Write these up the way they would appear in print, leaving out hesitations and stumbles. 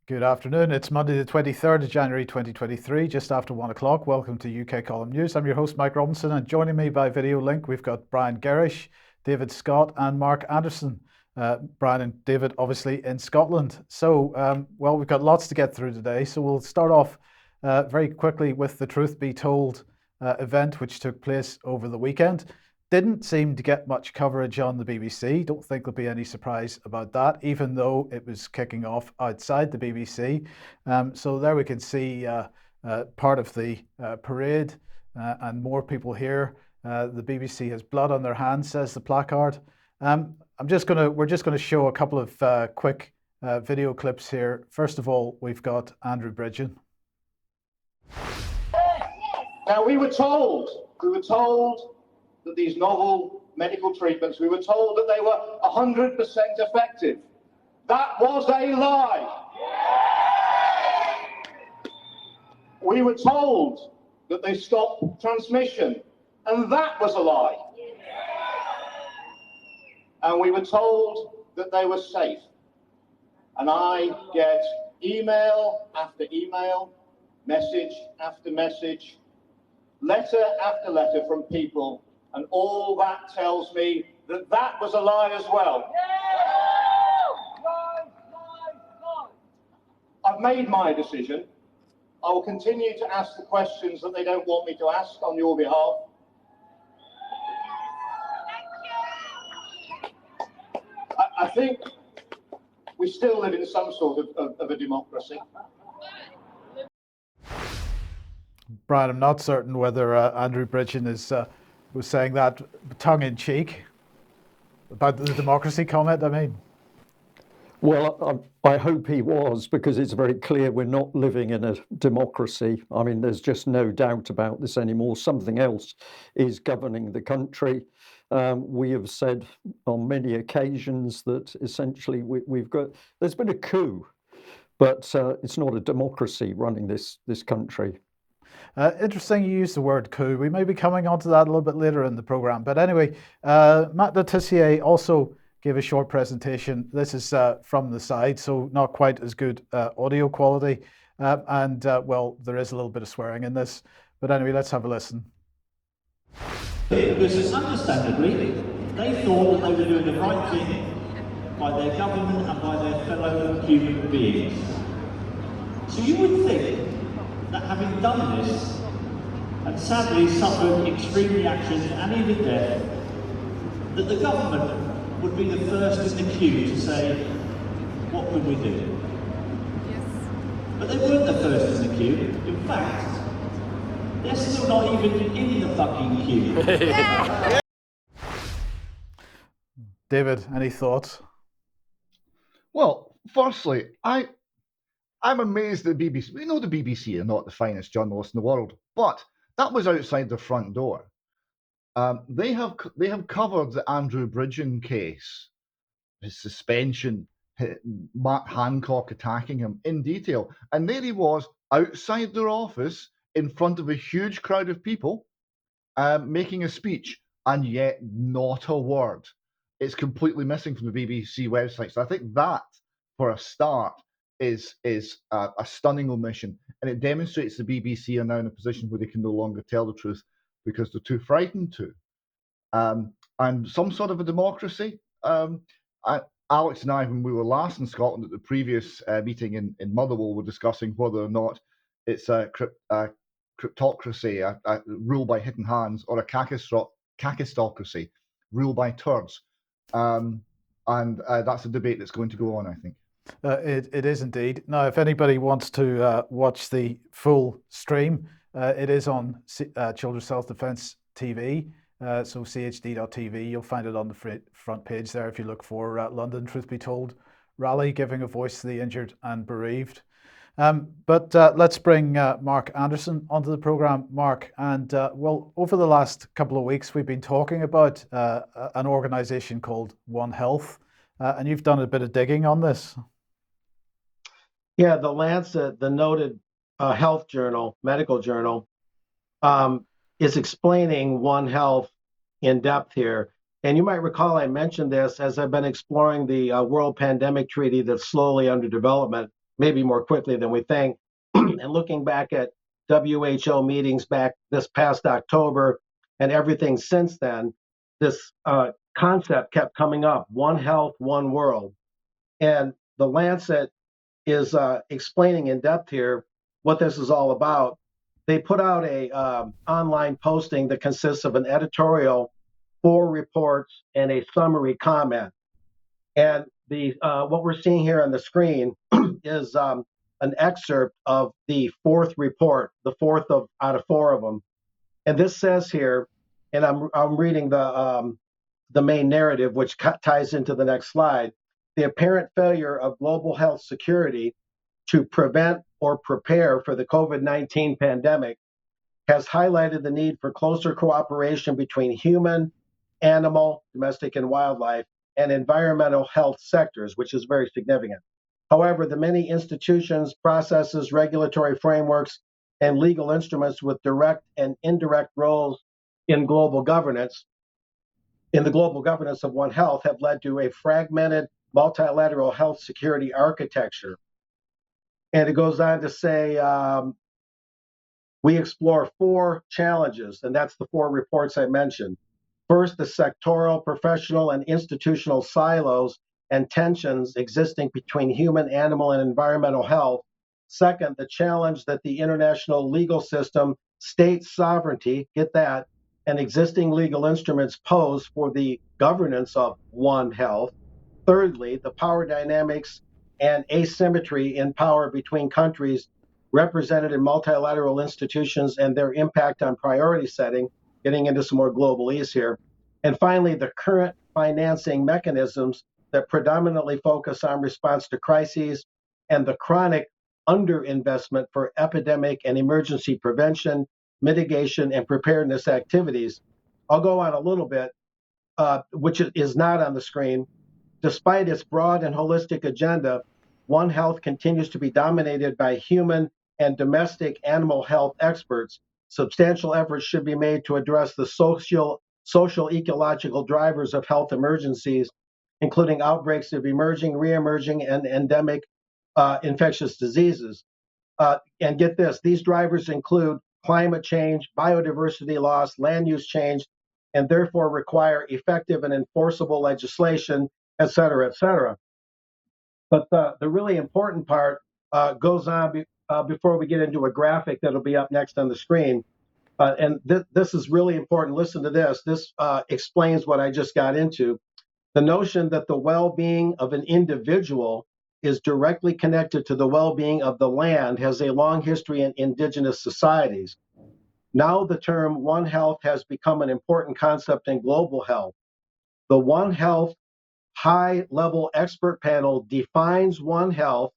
Good afternoon. It's Monday, the 23rd of January 2023, just after 1 o'clock. Welcome to UK Column News. I'm your host, Mike Robinson, and joining me by video link, we've got Brian Gerrish, David Scott, and Mark Anderson. Brian and David, obviously, in Scotland. So, well, we've got lots to get through today. So, we'll start off very quickly with the Truth Be Told event, which took place over the weekend. Didn't seem to get much coverage on the BBC. Don't think there'll be any surprise about that, even though it was kicking off outside the BBC. So there we can see part of the parade and more people here. The BBC has blood on their hands, says the placard. We're just going to show a couple of quick video clips here. First of all, we've got Andrew Bridgen. Now we were told that these novel medical treatments, we were told that they were 100% effective. That was a lie. We were told that they stopped transmission, and that was a lie. And we were told that they were safe. And I get email after email, message after message, letter after letter from people, and all that tells me that that was a lie as well. I've made my decision. I will continue to ask the questions that they don't want me to ask on your behalf. I think we still live in some sort of a democracy. Brian, I'm not certain whether Andrew Bridgen was saying that tongue-in-cheek about the democracy comment, I mean. Well, I hope he was, because it's very clear we're not living in a democracy. I mean, there's just no doubt about this anymore. Something else is governing the country. We have said on many occasions that essentially there's been a coup, but it's not a democracy running this country. Interesting you use the word coup. We may be coming on to that a little bit later in the programme. But anyway, Matt Letitia also gave a short presentation. This is from the side, so not quite as good audio quality. Well, there is a little bit of swearing in this. But anyway, let's have a listen. Because understandably, they thought that they were doing the right thing by their government and by their fellow human beings. So you would think that having done this, and sadly suffered extreme reactions and even death, that the government would be the first in the queue to say, what can we do? Yes. But they weren't the first in the queue. In fact, they're still not even in the fucking queue. David, any thoughts? Well, firstly, I'm amazed at the BBC. We know the BBC are not the finest journalists in the world, but that was outside their front door. They have covered the Andrew Bridgen case, his suspension, Mark Hancock attacking him in detail, and there he was outside their office in front of a huge crowd of people, making a speech, and yet not a word. It's completely missing from the BBC website. So I think that, for a start, is a stunning omission, and it demonstrates the BBC are now in a position where they can no longer tell the truth because they're too frightened to. And some sort of a democracy. Alex and I, when we were last in Scotland at the previous meeting in Motherwell, were discussing whether or not it's a cryptocracy, a rule by hidden hands, or a kakistocracy, rule by turds. And that's a debate that's going to go on, I think. It is indeed. Now, if anybody wants to watch the full stream, it is on Children's Self Defence TV, so chd.tv. You'll find it on the front page there if you look for London Truth Be Told rally, giving a voice to the injured and bereaved. But let's bring Mark Anderson onto the programme. Mark, and well, over the last couple of weeks, we've been talking about an organisation called One Health, and you've done a bit of digging on this. Yeah, the Lancet, the noted health journal, medical journal, is explaining One Health in depth here. And you might recall I mentioned this as I've been exploring the World Pandemic Treaty that's slowly under development maybe more quickly than we think. And looking back at WHO meetings back this past October and everything since then, this concept kept coming up: one health, one world. And the Lancet is explaining in depth here what this is all about. They put out a online posting that consists of an editorial, 4 reports, and a summary comment. And the what we're seeing here on the screen is an excerpt of the 4th report, the 4th out of 4 of them. And this says here, and I'm reading the main narrative, which ties into the next slide: the apparent failure of global health security to prevent or prepare for the COVID-19 pandemic has highlighted the need for closer cooperation between human, animal, domestic, and wildlife, and environmental health sectors, which is very significant. However, the many institutions, processes, regulatory frameworks, and legal instruments with direct and indirect roles in global governance, in the global governance of One Health, have led to a fragmented multilateral health security architecture. And it goes on to say, we explore 4 challenges, and that's the 4 reports I mentioned. First, the sectoral, professional, and institutional silos and tensions existing between human, animal, and environmental health. Second, the challenge that the international legal system, state sovereignty, get that, and existing legal instruments pose for the governance of One Health. Thirdly, the power dynamics and asymmetry in power between countries represented in multilateral institutions and their impact on priority setting, getting into some more globalese here. And finally, the current financing mechanisms that predominantly focus on response to crises and the chronic underinvestment for epidemic and emergency prevention, mitigation, and preparedness activities. I'll go on a little bit, which is not on the screen. Despite its broad and holistic agenda, One Health continues to be dominated by human and domestic animal health experts. Substantial efforts should be made to address the social ecological drivers of health emergencies, including outbreaks of emerging, re-emerging, and endemic infectious diseases. And get this, these drivers include climate change, biodiversity loss, land use change, and therefore require effective and enforceable legislation, et cetera, et cetera. But the really important part goes on before we get into a graphic that'll be up next on the screen. And this is really important. Listen to this. This explains what I just got into. The notion that the well-being of an individual is directly connected to the well-being of the land has a long history in indigenous societies. Now the term One Health has become an important concept in global health. The One Health high-level expert panel defines One Health,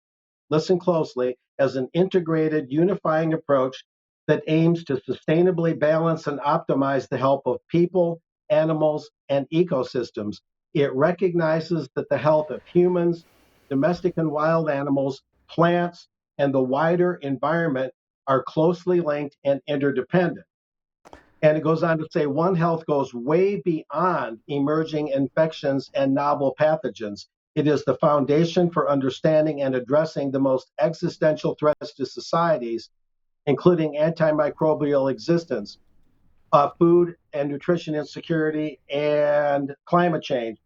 listen closely, as an integrated, unifying approach that aims to sustainably balance and optimize the health of people, animals, and ecosystems. It recognizes that the health of humans, domestic and wild animals, plants, and the wider environment are closely linked and interdependent. And it goes on to say One Health goes way beyond emerging infections and novel pathogens. It is the foundation for understanding and addressing the most existential threats to societies, including antimicrobial existence, food and nutrition insecurity, and climate change.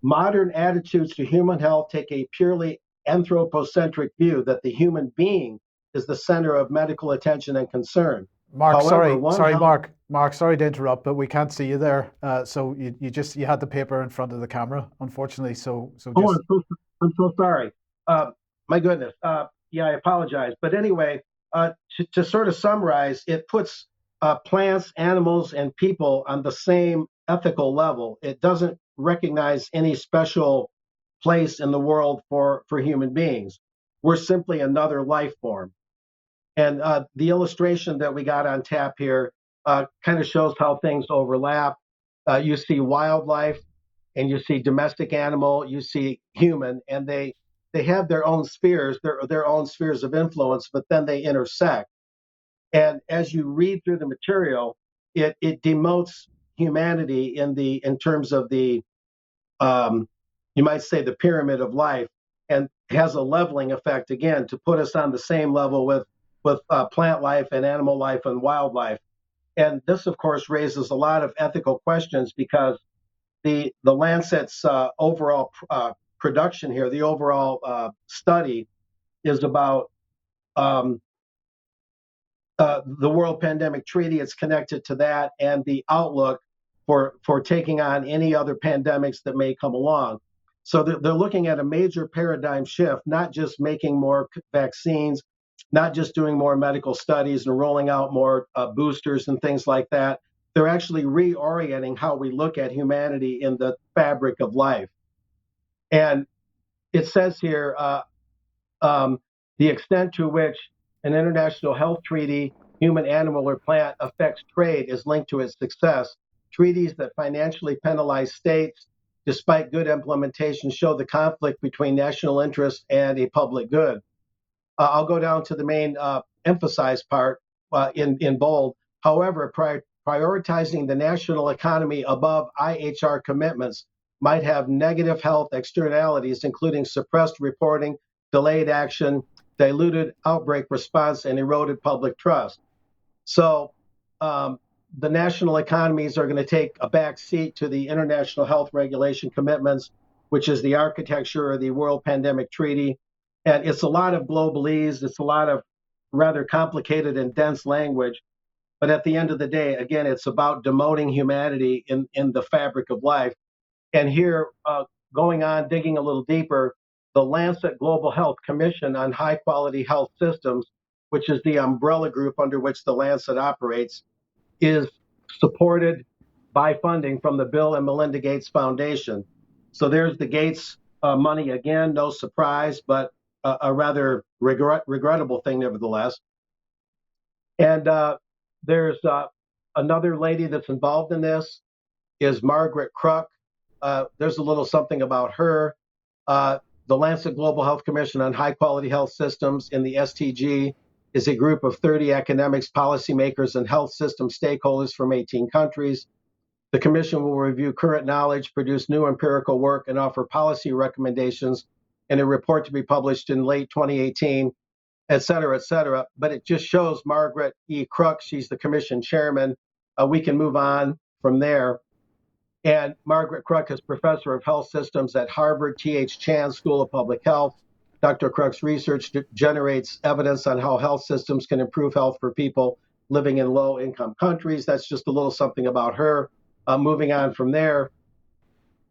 Modern attitudes to human health take a purely anthropocentric view that the human being is the center of medical attention and concern. Mark, However, Mark, sorry to interrupt, but we can't see you there. So you had the paper in front of the camera, unfortunately. I'm so sorry. My goodness. Yeah, I apologize. But anyway, to sort of summarize, it puts plants, animals, and people on the same ethical level. It doesn't recognize any special place in the world for human beings. We're simply another life form. And the illustration that we got on tap here kind of shows how things overlap. You see wildlife, and you see domestic animal, you see human, and they have their own spheres, their own spheres of influence, but then they intersect. And as you read through the material, it demotes humanity in terms of the you might say the pyramid of life. And has a leveling effect, again, to put us on the same level with plant life and animal life and wildlife. And this, of course, raises a lot of ethical questions because the Lancet's overall production here, the overall study, is about the World Pandemic Treaty. It's connected to that and the outlook for taking on any other pandemics that may come along. So they're looking at a major paradigm shift, not just making more vaccines, not just doing more medical studies and rolling out more boosters and things like that. They're actually reorienting how we look at humanity in the fabric of life. And it says here, the extent to which an international health treaty, human, animal, or plant, affects trade is linked to its success. Treaties that financially penalize states, despite good implementation, show the conflict between national interest and a public good. I'll go down to the main emphasized part in bold. However, prioritizing the national economy above IHR commitments might have negative health externalities, including suppressed reporting, delayed action, diluted outbreak response, and eroded public trust. So the national economies are going to take a back seat to the international health regulation commitments, which is the architecture of the World Pandemic Treaty. And it's a lot of globalese. It's a lot of rather complicated and dense language. But at the end of the day, again, it's about demoting humanity in the fabric of life. And here, going on, digging a little deeper, the Lancet Global Health Commission on High Quality Health Systems, which is the umbrella group under which the Lancet operates, is supported by funding from the Bill and Melinda Gates Foundation. So there's the Gates money again, no surprise, but a rather regrettable thing nevertheless. And there's another lady that's involved in this is Margaret Kruk. There's a little something about her. The Lancet Global Health Commission on High Quality Health Systems in the STG is a group of 30 academics, policymakers, and health system stakeholders from 18 countries. The commission will review current knowledge, produce new empirical work, and offer policy recommendations in a report to be published in late 2018, et cetera, et cetera. But it just shows Margaret E. Kruk. She's the commission chairman. We can move on from there. And Margaret Kruk is professor of health systems at Harvard T.H. Chan School of Public Health. Dr. Kruk's research generates evidence on how health systems can improve health for people living in low-income countries. That's just a little something about her. Moving on from there,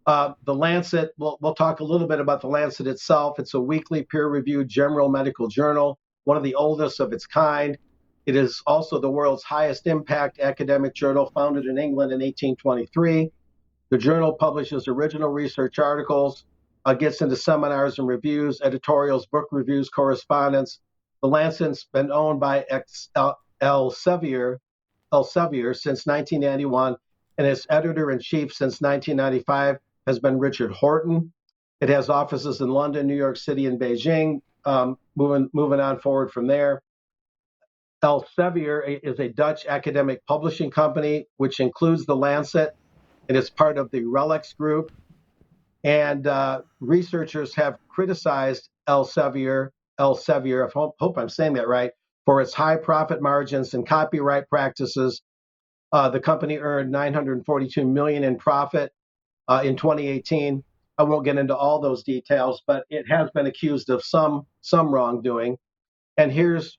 the Lancet, we'll talk a little bit about the Lancet itself. It's a weekly peer-reviewed general medical journal, one of the oldest of its kind. It is also the world's highest impact academic journal, founded in England in 1823. The journal publishes original research articles, gets into seminars and reviews, editorials, book reviews, correspondence. The Lancet's been owned by Elsevier since 1991, and its editor-in-chief since 1995 has been Richard Horton. It has offices in London, New York City, and Beijing. Moving on forward from there. Elsevier is a Dutch academic publishing company, which includes the Lancet, and it's part of the RELX group. And researchers have criticized Elsevier, I hope I'm saying that right, for its high profit margins and copyright practices. The company earned $942 million in profit in 2018. I won't get into all those details, but it has been accused of some wrongdoing. And here's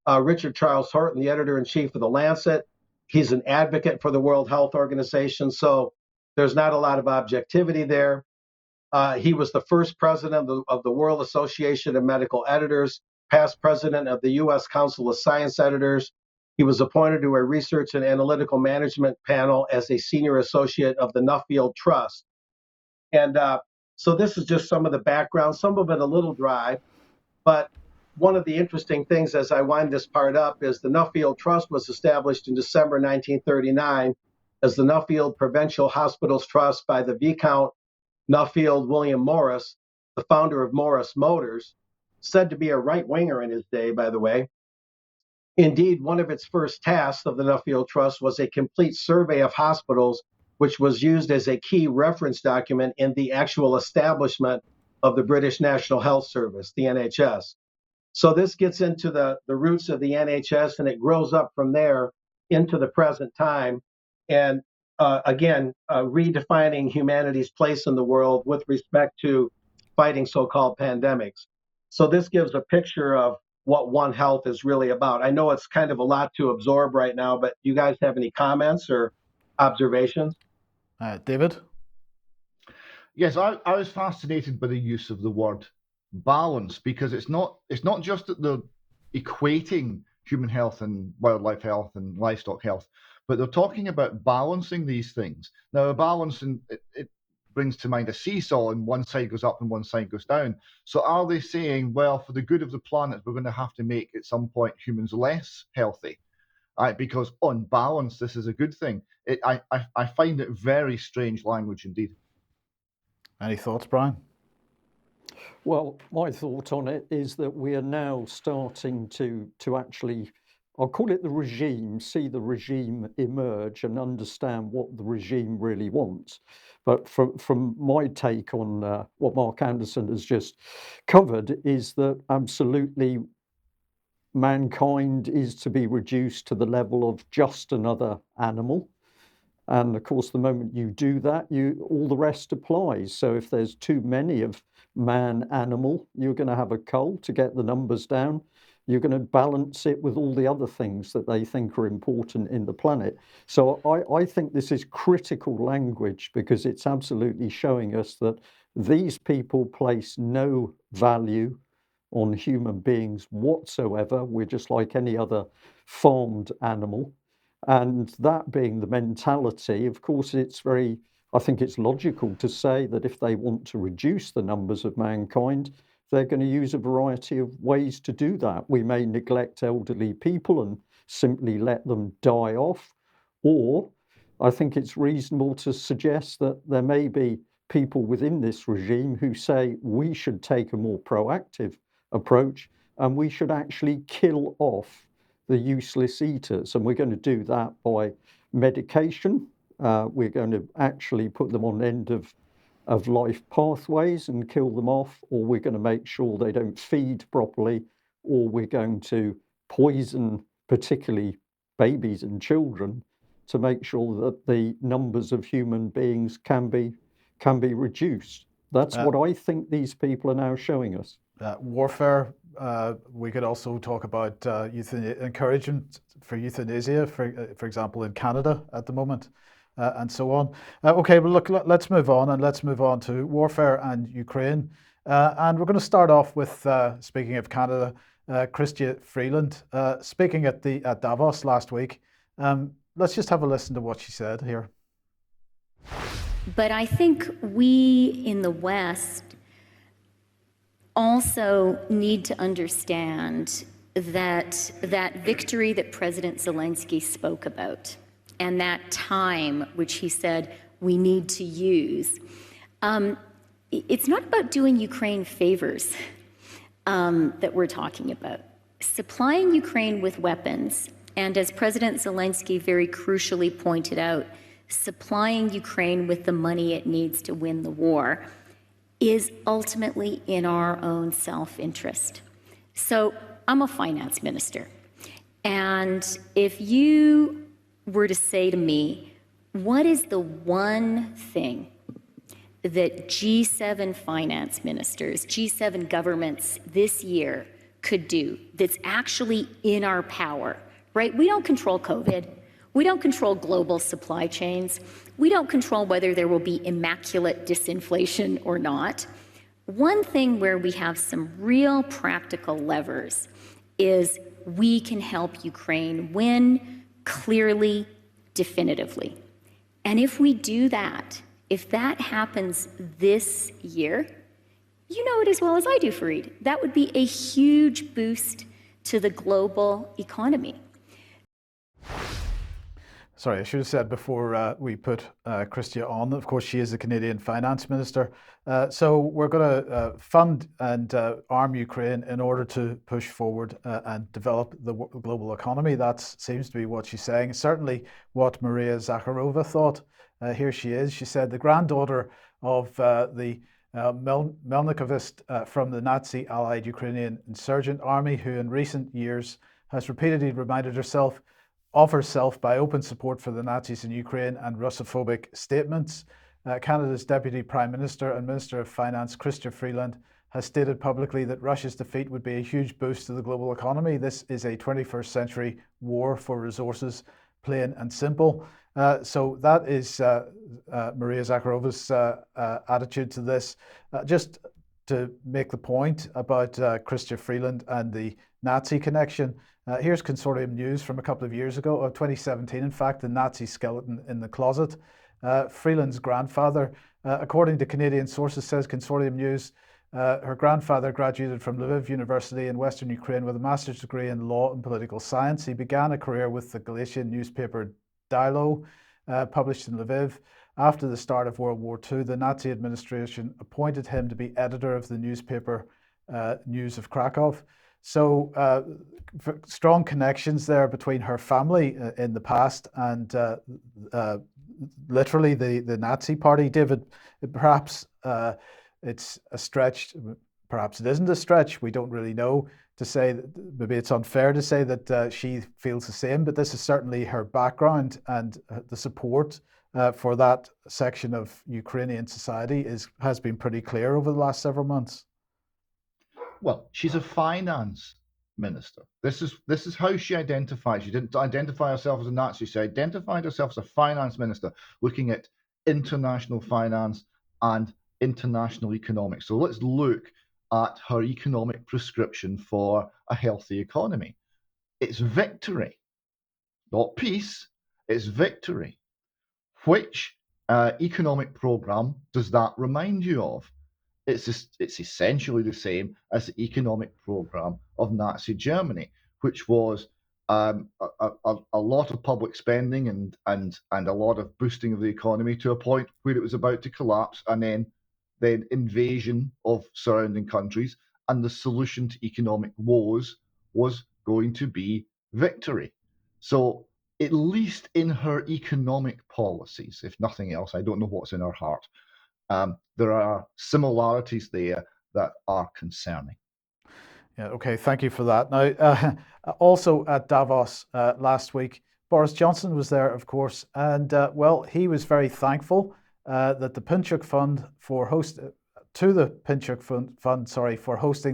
Richard Charles Horton, the editor-in-chief of the Lancet. He's an advocate for the World Health Organization, so there's not a lot of objectivity there. He was the first president of the World Association of Medical Editors, past president of the U.S. Council of Science Editors. He was appointed to a research and analytical management panel as a senior associate of the Nuffield Trust. And so this is just some of the background, some of it a little dry, but one of the interesting things as I wind this part up is the Nuffield Trust was established in December 1939 as the Nuffield Provincial Hospitals Trust by the Viscount Nuffield William Morris, the founder of Morris Motors, said to be a right-winger in his day, by the way. Indeed, one of its first tasks of the Nuffield Trust was a complete survey of hospitals, which was used as a key reference document in the actual establishment of the British National Health Service, the NHS. So this gets into the roots of the NHS, and it grows up from there into the present time. And again, redefining humanity's place in the world with respect to fighting so-called pandemics. So this gives a picture of what One Health is really about. I know it's kind of a lot to absorb right now, but do you guys have any comments or observations? David? Yes, I was fascinated by the use of the word balance, because it's not just that they're equating human health and wildlife health and livestock health, but they're talking about balancing these things. Now, a balance, it brings to mind a seesaw, and one side goes up and one side goes down. So are they saying, well, for the good of the planet, we're going to have to make at some point humans less healthy? Because on balance, this is a good thing. I find it very strange language indeed. Any thoughts, Brian? Well, my thought on it is that we are now starting to actually, I'll call it the regime, see the regime emerge and understand what the regime really wants. But from my take on what Mark Anderson has just covered is that absolutely mankind is to be reduced to the level of just another animal. And of course, the moment you do that, all the rest applies. So if there's too many of man animal, you're going to have a cull to get the numbers down. You're going to balance it with all the other things that they think are important in the planet. So I think this is critical language, because it's absolutely showing us that these people place no value on human beings whatsoever. We're just like any other farmed animal. And that being the mentality, of course, I think it's logical to say that if they want to reduce the numbers of mankind, they're going to use a variety of ways to do that. We may neglect elderly people and simply let them die off. Or I think it's reasonable to suggest that there may be people within this regime who say we should take a more proactive approach and we should actually kill off the useless eaters. And we're going to do that by medication. We're going to actually put them on end of life pathways and kill them off, or we're going to make sure they don't feed properly, or we're going to poison particularly babies and children to make sure that the numbers of human beings can be reduced. That's what I think these people are now showing us. Warfare. We could also talk about encouragement for euthanasia, for example, in Canada at the moment, and so on. Okay, well, look, let's move on, and let's move on to warfare and Ukraine. And we're going to start off with, speaking of Canada, Chrystia Freeland, speaking at Davos last week. Let's just have a listen to what she said here. But I think we in the West also need to understand that victory that President Zelensky spoke about, and that time which he said we need to use, it's not about doing Ukraine favors that we're talking about. Supplying Ukraine with weapons, and as President Zelensky very crucially pointed out, supplying Ukraine with the money it needs to win the war, is ultimately in our own self-interest. So I'm a finance minister, and if you were to say to me, what is the one thing that G7 finance ministers, G7 governments this year could do that's actually in our power, right? We don't control COVID. We don't control global supply chains. We don't control whether there will be immaculate disinflation or not. One thing where we have some real practical levers is we can help Ukraine win clearly, definitively. And if we do that, if that happens this year, you know it as well as I do, Fareed, that would be a huge boost to the global economy. Sorry, I should have said before we put Chrystia on, of course, she is the Canadian finance minister. So we're going to fund and arm Ukraine in order to push forward and develop the global economy. That seems to be what she's saying. Certainly what Maria Zakharova thought. Here she is. She said the granddaughter of the Melnikovist from the Nazi-allied Ukrainian insurgent army, who in recent years has repeatedly reminded herself of herself by open support for the Nazis in Ukraine and Russophobic statements. Canada's Deputy Prime Minister and Minister of Finance, Chrystia Freeland, has stated publicly that Russia's defeat would be a huge boost to the global economy. This is a 21st century war for resources, plain and simple. So that is Maria Zakharova's attitude to this. Just to make the point about Chrystia Freeland and the Nazi connection, here's Consortium News from a couple of years ago, of 2017, in fact, the Nazi skeleton in the closet. Freeland's grandfather, according to Canadian sources, says Consortium News, her grandfather graduated from Lviv University in Western Ukraine with a master's degree in law and political science. He began a career with the Galician newspaper Dilo, published in Lviv. After the start of World War II, the Nazi administration appointed him to be editor of the newspaper News of Krakow. So strong connections there between her family in the past and literally the Nazi party. David, perhaps it's a stretch, perhaps it isn't a stretch, we don't really know, to say that maybe it's unfair to say that she feels the same, but this is certainly her background, and the support for that section of Ukrainian society has been pretty clear over the last several months. Well, she's a finance minister. This is how she identifies. She didn't identify herself as a Nazi. She identified herself as a finance minister, looking at international finance and international economics. So let's look at her economic prescription for a healthy economy. It's victory, not peace. It's victory. Which economic program does that remind you of? It's essentially the same as the economic program of Nazi Germany, which was a lot of public spending and a lot of boosting of the economy to a point where it was about to collapse, and then invasion of surrounding countries, and the solution to economic woes was going to be victory. So at least in her economic policies, if nothing else, I don't know what's in her heart, there are similarities there that are concerning. Yeah, okay, thank you for that. Now, also at Davos last week, Boris Johnson was there, of course, and well, he was very thankful that the Pinchuk Fund for hosting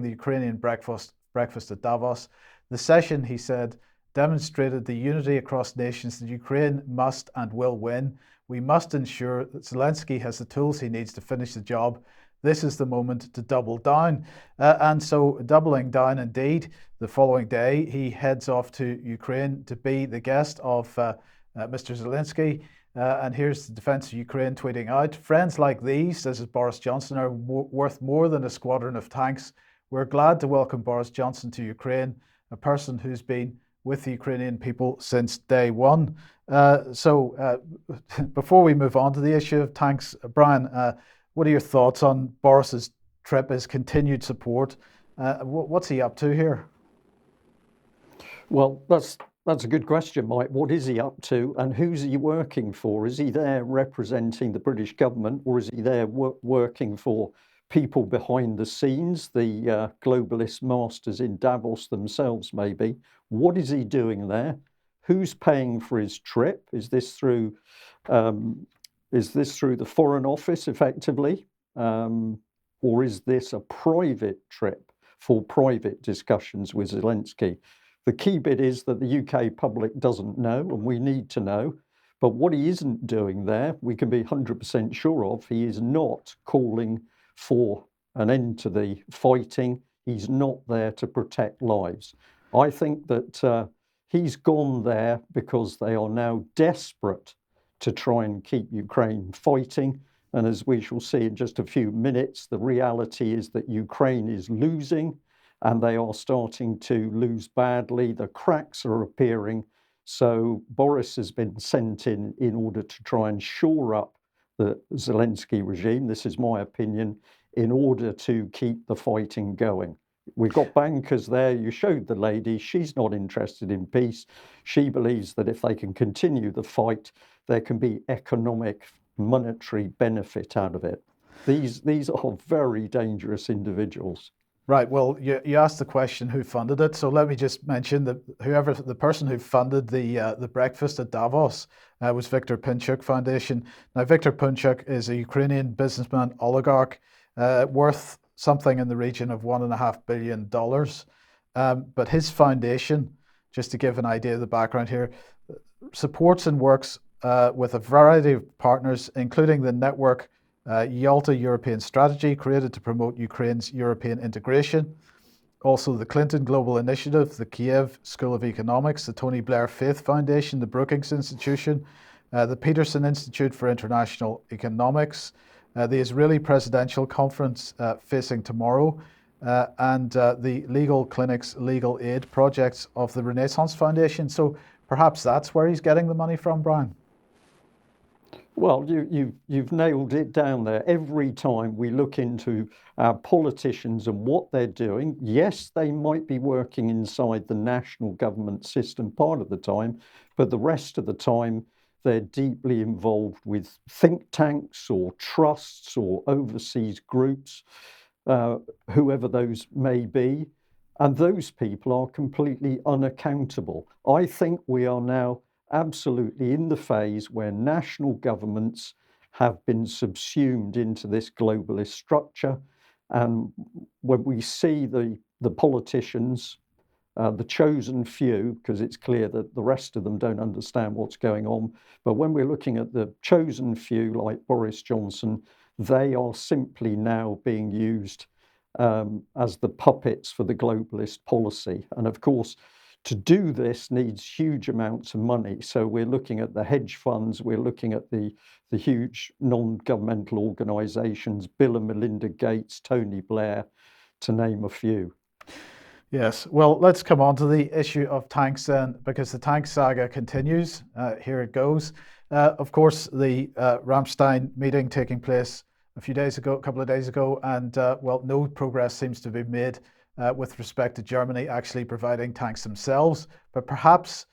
the Ukrainian breakfast at Davos. The session, he said, demonstrated the unity across nations that Ukraine must and will win. We must ensure that Zelensky has the tools he needs to finish the job. This is the moment to double down. And so, doubling down indeed, the following day, he heads off to Ukraine to be the guest of Mr. Zelensky. And here's the Defence of Ukraine tweeting out, "Friends like these," this is Boris Johnson, "are worth more than a squadron of tanks. We're glad to welcome Boris Johnson to Ukraine, a person who's been with the Ukrainian people since day one." Before we move on to the issue of tanks, Brian, what are your thoughts on Boris's trip, his continued support? What's he up to here? Well, that's a good question, Mike. What is he up to, and who's he working for? Is he there representing the British government, or is he there working for people behind the scenes, the globalist masters in Davos themselves, maybe? What is he doing there? Who's paying for his trip? Is this through the Foreign Office, effectively, or is this a private trip for private discussions with Zelensky? The key bit is that the UK public doesn't know, and we need to know. But what he isn't doing there, we can be 100% sure of. He is not calling for an end to the fighting. He's not there to protect lives. I think that he's gone there because they are now desperate to try and keep Ukraine fighting. And as we shall see in just a few minutes, the reality is that Ukraine is losing, and they are starting to lose badly. The cracks are appearing. So Boris has been sent in order to try and shore up the Zelensky regime, this is my opinion, in order to keep the fighting going. We've got bankers there. You showed the lady. She's not interested in peace. She believes that if they can continue the fight, there can be economic, monetary benefit out of it. These are very dangerous individuals. Right. Well, you asked the question who funded it, so let me just mention that the person who funded the breakfast at Davos was Viktor Pinchuk Foundation. Now, Viktor Pinchuk is a Ukrainian businessman oligarch worth something in the region of $1.5 billion. But his foundation, just to give an idea of the background here, supports and works with a variety of partners, including the network Yalta European Strategy, created to promote Ukraine's European integration. Also, the Clinton Global Initiative, the Kiev School of Economics, the Tony Blair Faith Foundation, the Brookings Institution, the Peterson Institute for International Economics, the Israeli Presidential Conference facing tomorrow, and the Legal Clinics Legal Aid projects of the Renaissance Foundation. So perhaps that's where he's getting the money from, Brian. Well, you've nailed it down there. Every time we look into our politicians and what they're doing, yes, they might be working inside the national government system part of the time, but the rest of the time they're deeply involved with think tanks or trusts or overseas groups, whoever those may be. And those people are completely unaccountable. I think we are now absolutely in the phase where national governments have been subsumed into this globalist structure. And when we see the politicians, the chosen few, because it's clear that the rest of them don't understand what's going on, but when we're looking at the chosen few like Boris Johnson, they are simply now being used as the puppets for the globalist policy. And of course, to do this needs huge amounts of money. So we're looking at the hedge funds, we're looking at the huge non-governmental organizations, Bill and Melinda Gates, Tony Blair, to name a few. Yes, well, let's come on to the issue of tanks then, because the tank saga continues. Here it goes. Of course, the Ramstein meeting taking place a couple of days ago, and well, no progress seems to be made with respect to Germany actually providing tanks themselves, but perhaps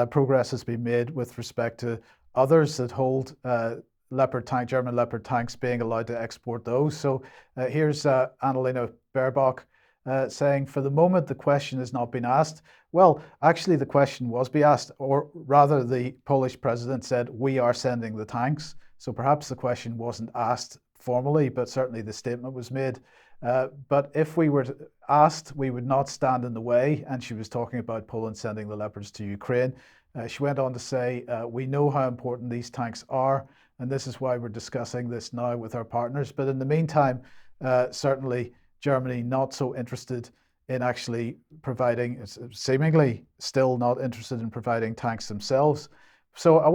progress has been made with respect to others that hold German Leopard tanks being allowed to export those. So here's Annalena Baerbock saying, for the moment, the question has not been asked. Well, actually, the question was be asked, or rather, the Polish president said, we are sending the tanks. So perhaps the question wasn't asked formally, but certainly the statement was made. But if we were asked, we would not stand in the way. And she was talking about Poland sending the Leopards to Ukraine. She went on to say, we know how important these tanks are, and this is why we're discussing this now with our partners. But in the meantime, certainly Germany not so interested in actually providing, seemingly still not interested in providing tanks themselves. So I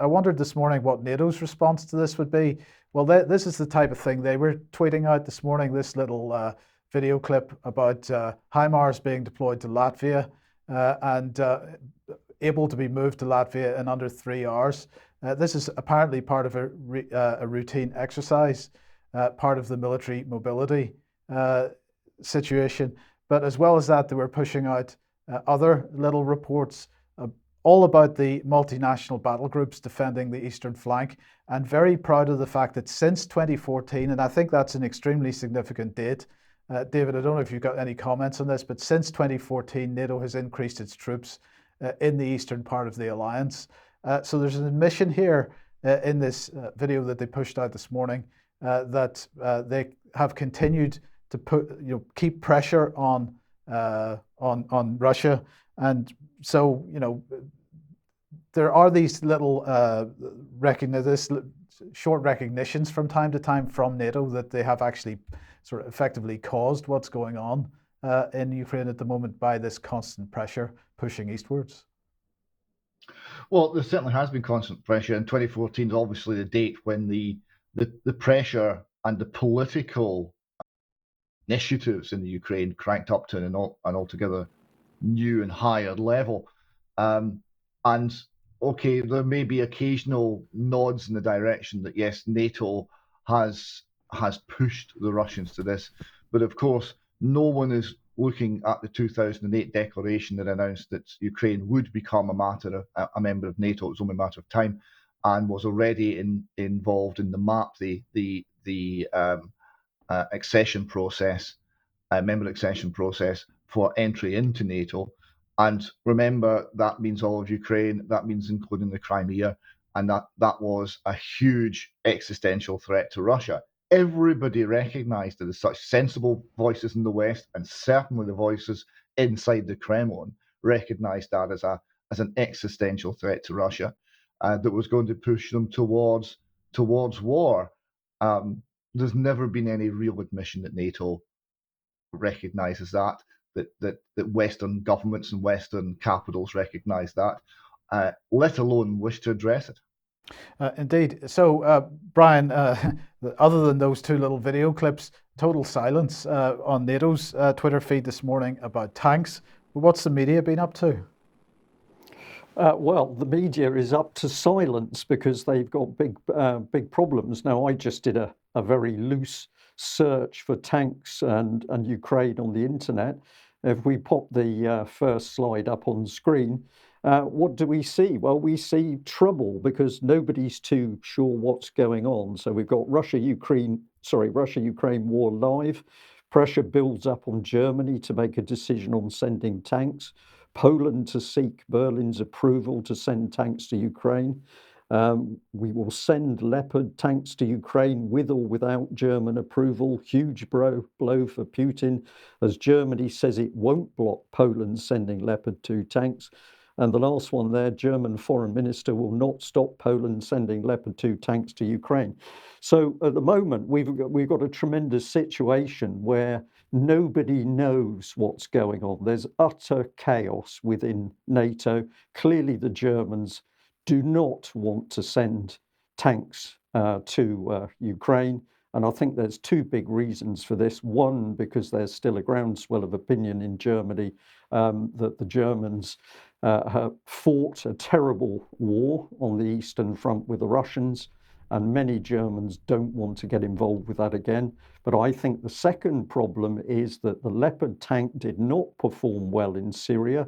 wondered this morning what NATO's response to this would be. Well, this is the type of thing they were tweeting out this morning, this little video clip about HIMARS being deployed to Latvia and able to be moved to Latvia in under 3 hours. This is apparently part of a routine exercise, part of the military mobility situation. But as well as that, they were pushing out other little reports all about the multinational battle groups defending the eastern flank, and very proud of the fact that since 2014, and I think that's an extremely significant date, David, I don't know if you've got any comments on this, but since 2014, NATO has increased its troops in the eastern part of the alliance. So there's an admission here in this video that they pushed out this morning that they have continued to keep pressure on Russia. And so, there are these little short recognitions from time to time from NATO that they have actually sort of effectively caused what's going on in Ukraine at the moment by this constant pressure pushing eastwards. Well, there certainly has been constant pressure, and 2014 is obviously the date when the pressure and the political initiatives in the Ukraine cranked up to an altogether new and higher level. And okay, there may be occasional nods in the direction that yes, NATO has pushed the Russians to this, but of course, no one is looking at the 2008 declaration that announced that Ukraine would become a member of NATO. It was only a matter of time, and was already involved in the the accession process, member accession process for entry into NATO. And remember, that means all of Ukraine, that means including the Crimea, and that was a huge existential threat to Russia. Everybody recognized it as such. Sensible voices in the West, and certainly the voices inside the Kremlin, recognized that as an existential threat to Russia that was going to push them towards war. There's never been any real admission that NATO recognizes that Western governments and Western capitals recognize that, let alone wish to address it. Indeed. So, Brian, other than those two little video clips, total silence on NATO's Twitter feed this morning about tanks. What's the media been up to? Well, the media is up to silence because they've got big problems. Now, I just did a very loose search for tanks and Ukraine on the internet. If we pop the first slide up on screen, what do we see? Well, we see trouble because nobody's too sure what's going on. So we've got Russia-Ukraine war live. Pressure builds up on Germany to make a decision on sending tanks. Poland to seek Berlin's approval to send tanks to Ukraine. We will send Leopard tanks to Ukraine with or without German approval. Huge blow for Putin, as Germany says it won't block Poland sending Leopard 2 tanks. And the last one there, German foreign minister will not stop Poland sending Leopard 2 tanks to Ukraine. So at the moment, we've got a tremendous situation where nobody knows what's going on. There's utter chaos within NATO. Clearly, the Germans do not want to send tanks to Ukraine. And I think there's two big reasons for this. One, because there's still a groundswell of opinion in Germany that the Germans have fought a terrible war on the Eastern Front with the Russians, and many Germans don't want to get involved with that again. But I think the second problem is that the Leopard tank did not perform well in Syria.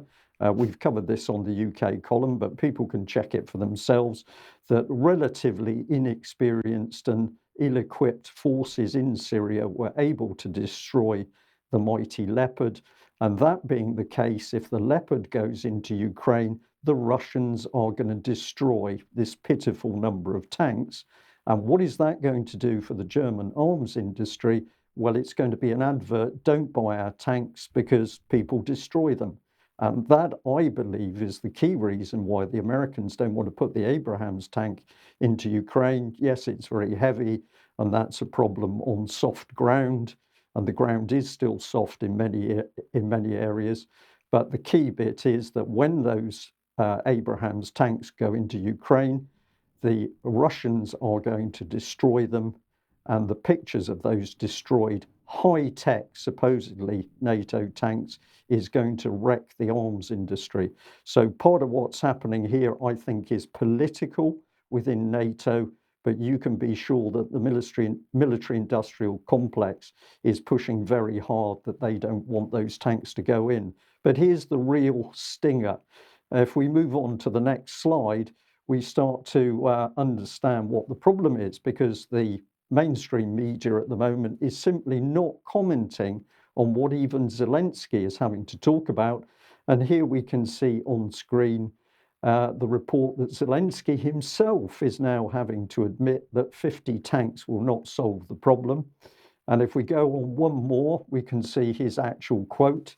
We've covered this on the UK column, but people can check it for themselves, that relatively inexperienced and ill-equipped forces in Syria were able to destroy the mighty Leopard. And that being the case, if the Leopard goes into Ukraine, the Russians are going to destroy this pitiful number of tanks. And what is that going to do for the German arms industry? Well, it's going to be an advert, don't buy our tanks because people destroy them. And that, I believe, is the key reason why the Americans don't want to put the Abrams tank into Ukraine. Yes, it's very heavy, and that's a problem on soft ground. And the ground is still soft in many areas. But the key bit is that when those Abrams tanks go into Ukraine, the Russians are going to destroy them. And the pictures of those destroyed high-tech, supposedly NATO tanks, is going to wreck the arms industry. So part of what's happening here, I think, is political within NATO, but you can be sure that the military-industrial complex is pushing very hard that they don't want those tanks to go in. But here's the real stinger. If we move on to the next slide, we start to understand what the problem is, because the mainstream media at the moment is simply not commenting on what even Zelensky is having to talk about. And here we can see on screen the report that Zelensky himself is now having to admit that 50 tanks will not solve the problem. And if we go on one more, we can see his actual quote.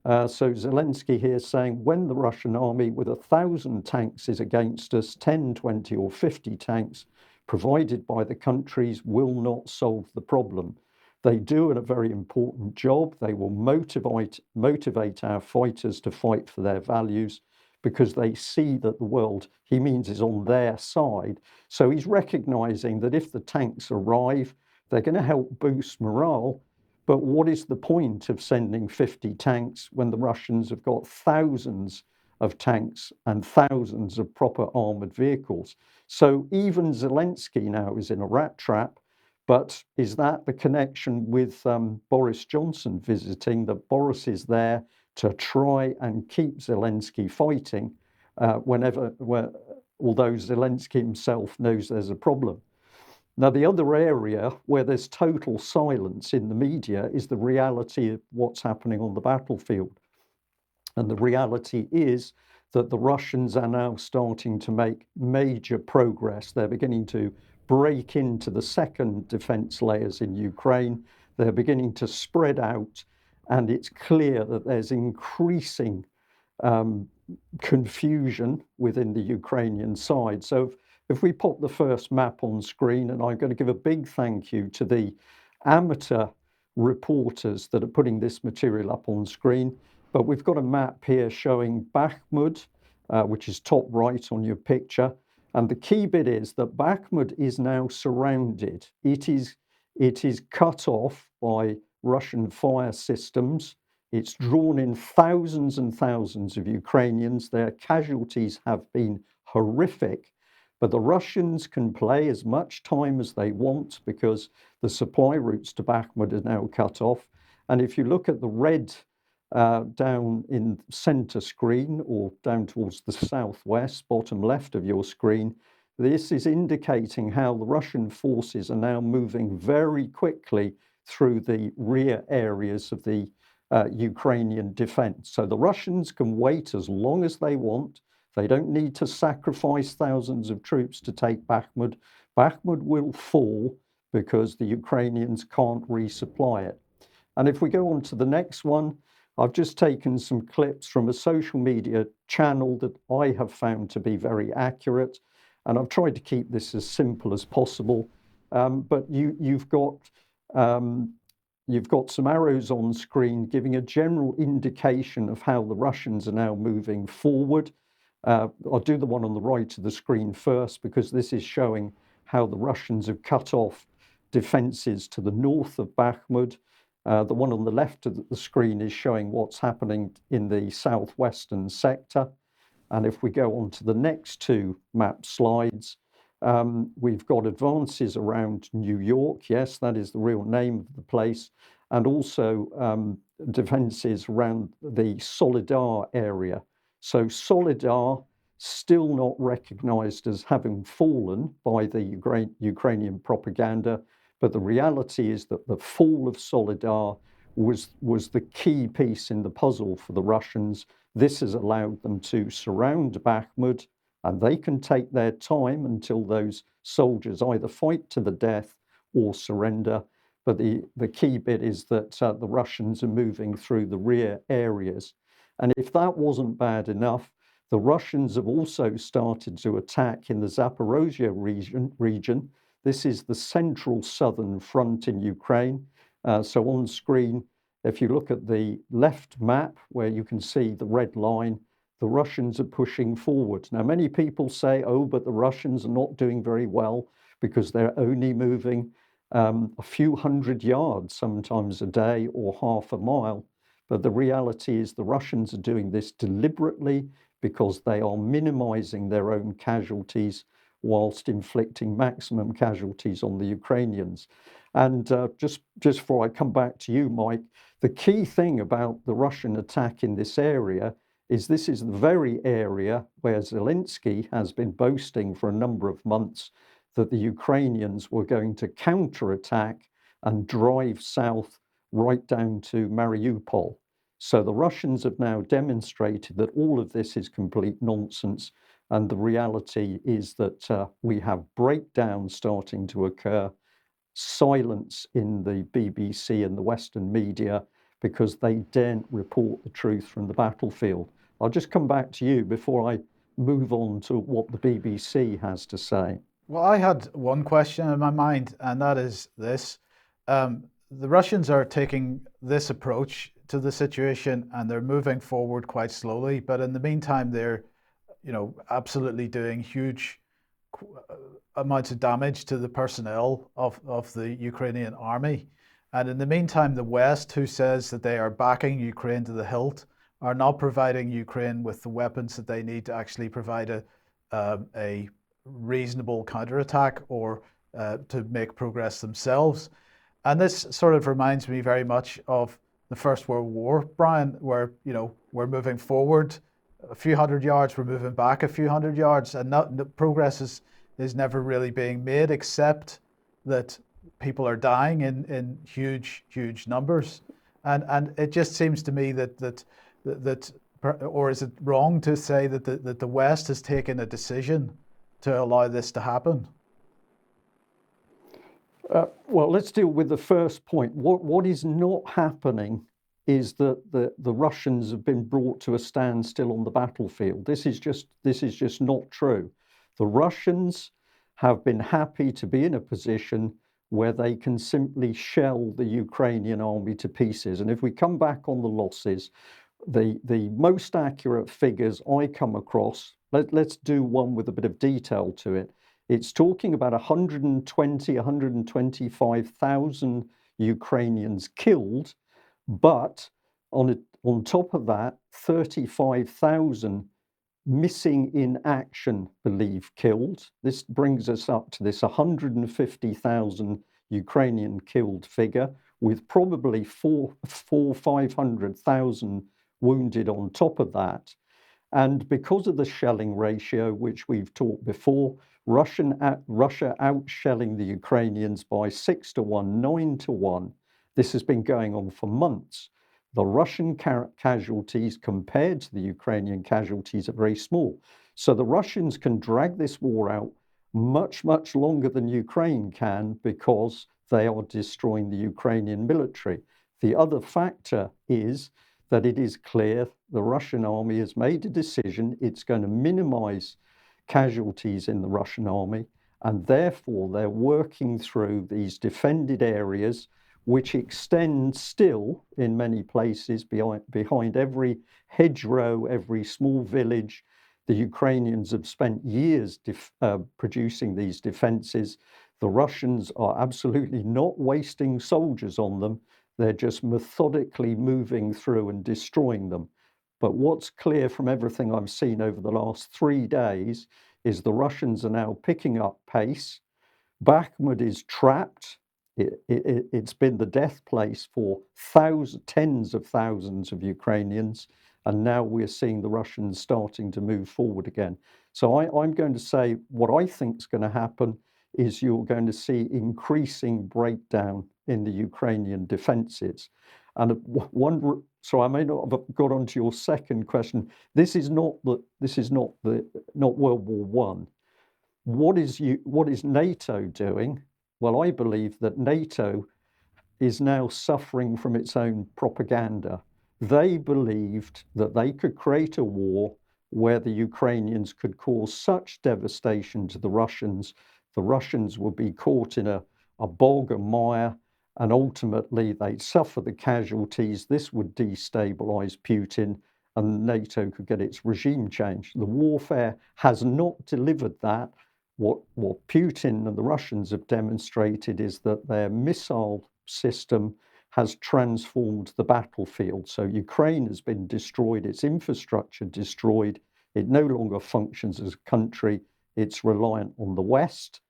So Zelensky here saying, when the Russian army with 1,000 tanks is against us, 10, 20 or 50 tanks provided by the countries will not solve the problem. They do a very important job. They will motivate our fighters to fight for their values, because they see that the world, he means, is on their side. So he's recognizing that if the tanks arrive, they're going to help boost morale. But what is the point of sending 50 tanks when the Russians have got thousands of tanks and thousands of proper armored vehicles? So even Zelensky now is in a rat trap. But is that the connection with Boris Johnson visiting, that Boris is there to try and keep Zelensky fighting although Zelensky himself knows there's a problem? Now, the other area where there's total silence in the media is the reality of what's happening on the battlefield. And the reality is that the Russians are now starting to make major progress. They're beginning to break into the second defense layers in Ukraine. They're beginning to spread out, and it's clear that there's increasing confusion within the Ukrainian side. So if we pop the first map on screen, and I'm going to give a big thank you to the amateur reporters that are putting this material up on screen. But we've got a map here showing Bakhmut, which is top right on your picture. And the key bit is that Bakhmut is now surrounded. It is cut off by Russian fire systems. It's drawn in thousands and thousands of Ukrainians. Their casualties have been horrific. But the Russians can play as much time as they want because the supply routes to Bakhmut are now cut off. And if you look at the red down in center screen or down towards the southwest, bottom left of your screen, this is indicating how the Russian forces are now moving very quickly through the rear areas of the Ukrainian defense. So the Russians can wait as long as they want. They don't need to sacrifice thousands of troops to take Bakhmut. Bakhmut will fall because the Ukrainians can't resupply it. And if we go on to the next one, I've just taken some clips from a social media channel that I have found to be very accurate. And I've tried to keep this as simple as possible. But you've got some arrows on screen giving a general indication of how the Russians are now moving forward. I'll do the one on the right of the screen first, because this is showing how the Russians have cut off defenses to the north of Bakhmut. The one on the left of the screen is showing what's happening in the southwestern sector. And if we go on to the next two map slides, we've got advances around New York. Yes, that is the real name of the place. And also defenses around the Solidar area. So Solidar, still not recognized as having fallen by the Ukrainian propaganda, but the reality is that the fall of Solidar was the key piece in the puzzle for the Russians. This has allowed them to surround Bakhmut, and they can take their time until those soldiers either fight to the death or surrender. But the key bit is that the Russians are moving through the rear areas. And if that wasn't bad enough, the Russians have also started to attack in the Zaporozhye region. This is the central southern front in Ukraine. So on screen, if you look at the left map where you can see the red line, the Russians are pushing forward. Now, many people say, oh, but the Russians are not doing very well because they're only moving a few hundred yards, sometimes a day or half a mile. But the reality is the Russians are doing this deliberately because they are minimizing their own casualties whilst inflicting maximum casualties on the Ukrainians. And just before I come back to you, Mike, the key thing about the Russian attack in this area is this is the very area where Zelensky has been boasting for a number of months that the Ukrainians were going to counterattack and drive south right down to Mariupol. So the Russians have now demonstrated that all of this is complete nonsense. And the reality is that we have breakdowns starting to occur, silence in the BBC and the Western media because they daren't report the truth from the battlefield. I'll just come back to you before I move on to what the BBC has to say. Well, I had one question in my mind, and that is this. The Russians are taking this approach to the situation and they're moving forward quite slowly. But in the meantime, they're, absolutely doing huge amounts of damage to the personnel of the Ukrainian army. And in the meantime, the West, who says that they are backing Ukraine to the hilt, are not providing Ukraine with the weapons that they need to actually provide a reasonable counterattack or to make progress themselves. And this sort of reminds me very much of the First World War, Brian, where, we're moving forward a few hundred yards, we're moving back a few hundred yards, and progress is never really being made except that people are dying in huge numbers, and it just seems to me that or is it wrong to say that the West has taken a decision to allow this to happen? Well, let's deal with the first point. What is not happening is that the Russians have been brought to a standstill on the battlefield. This is just not true. The Russians have been happy to be in a position where they can simply shell the Ukrainian army to pieces. And if we come back on the losses, the most accurate figures I come across, let's do one with a bit of detail to it. It's talking about 125,000 Ukrainians killed, but on top of that, 35,000 missing in action believed killed. This brings us up to this 150,000 Ukrainian killed figure, with probably 500,000 wounded on top of that. And because of the shelling ratio, which we've talked before, Russia outshelling the Ukrainians by 6-1, 9-1. This has been going on for months. The Russian casualties compared to the Ukrainian casualties are very small. So the Russians can drag this war out much longer than Ukraine can because they are destroying the Ukrainian military. The other factor is that it is clear the Russian army has made a decision it's going to minimize casualties in the Russian army, and therefore they're working through these defended areas which extend still in many places behind every hedgerow, every small village. The Ukrainians have spent years producing these defenses. The Russians are absolutely not wasting soldiers on them. They're just methodically moving through and destroying them. But what's clear from everything I've seen over the last 3 days is the Russians are now picking up pace. Bakhmut is trapped. It's been the death place for tens of thousands of Ukrainians. And now we're seeing the Russians starting to move forward again. So I'm going to say what I think is going to happen is you're going to see increasing breakdown in the Ukrainian defenses. And so I may not have got onto your second question. This is not World War One. What is NATO doing? Well, I believe that NATO is now suffering from its own propaganda. They believed that they could create a war where the Ukrainians could cause such devastation to the Russians would be caught in a bog of mire, and ultimately they'd suffer the casualties. This would destabilize Putin, and NATO could get its regime changed. The warfare has not delivered that. What Putin and the Russians have demonstrated is that their missile system has transformed the battlefield. So Ukraine has been destroyed, its infrastructure destroyed. It no longer functions as a country. It's reliant on the West.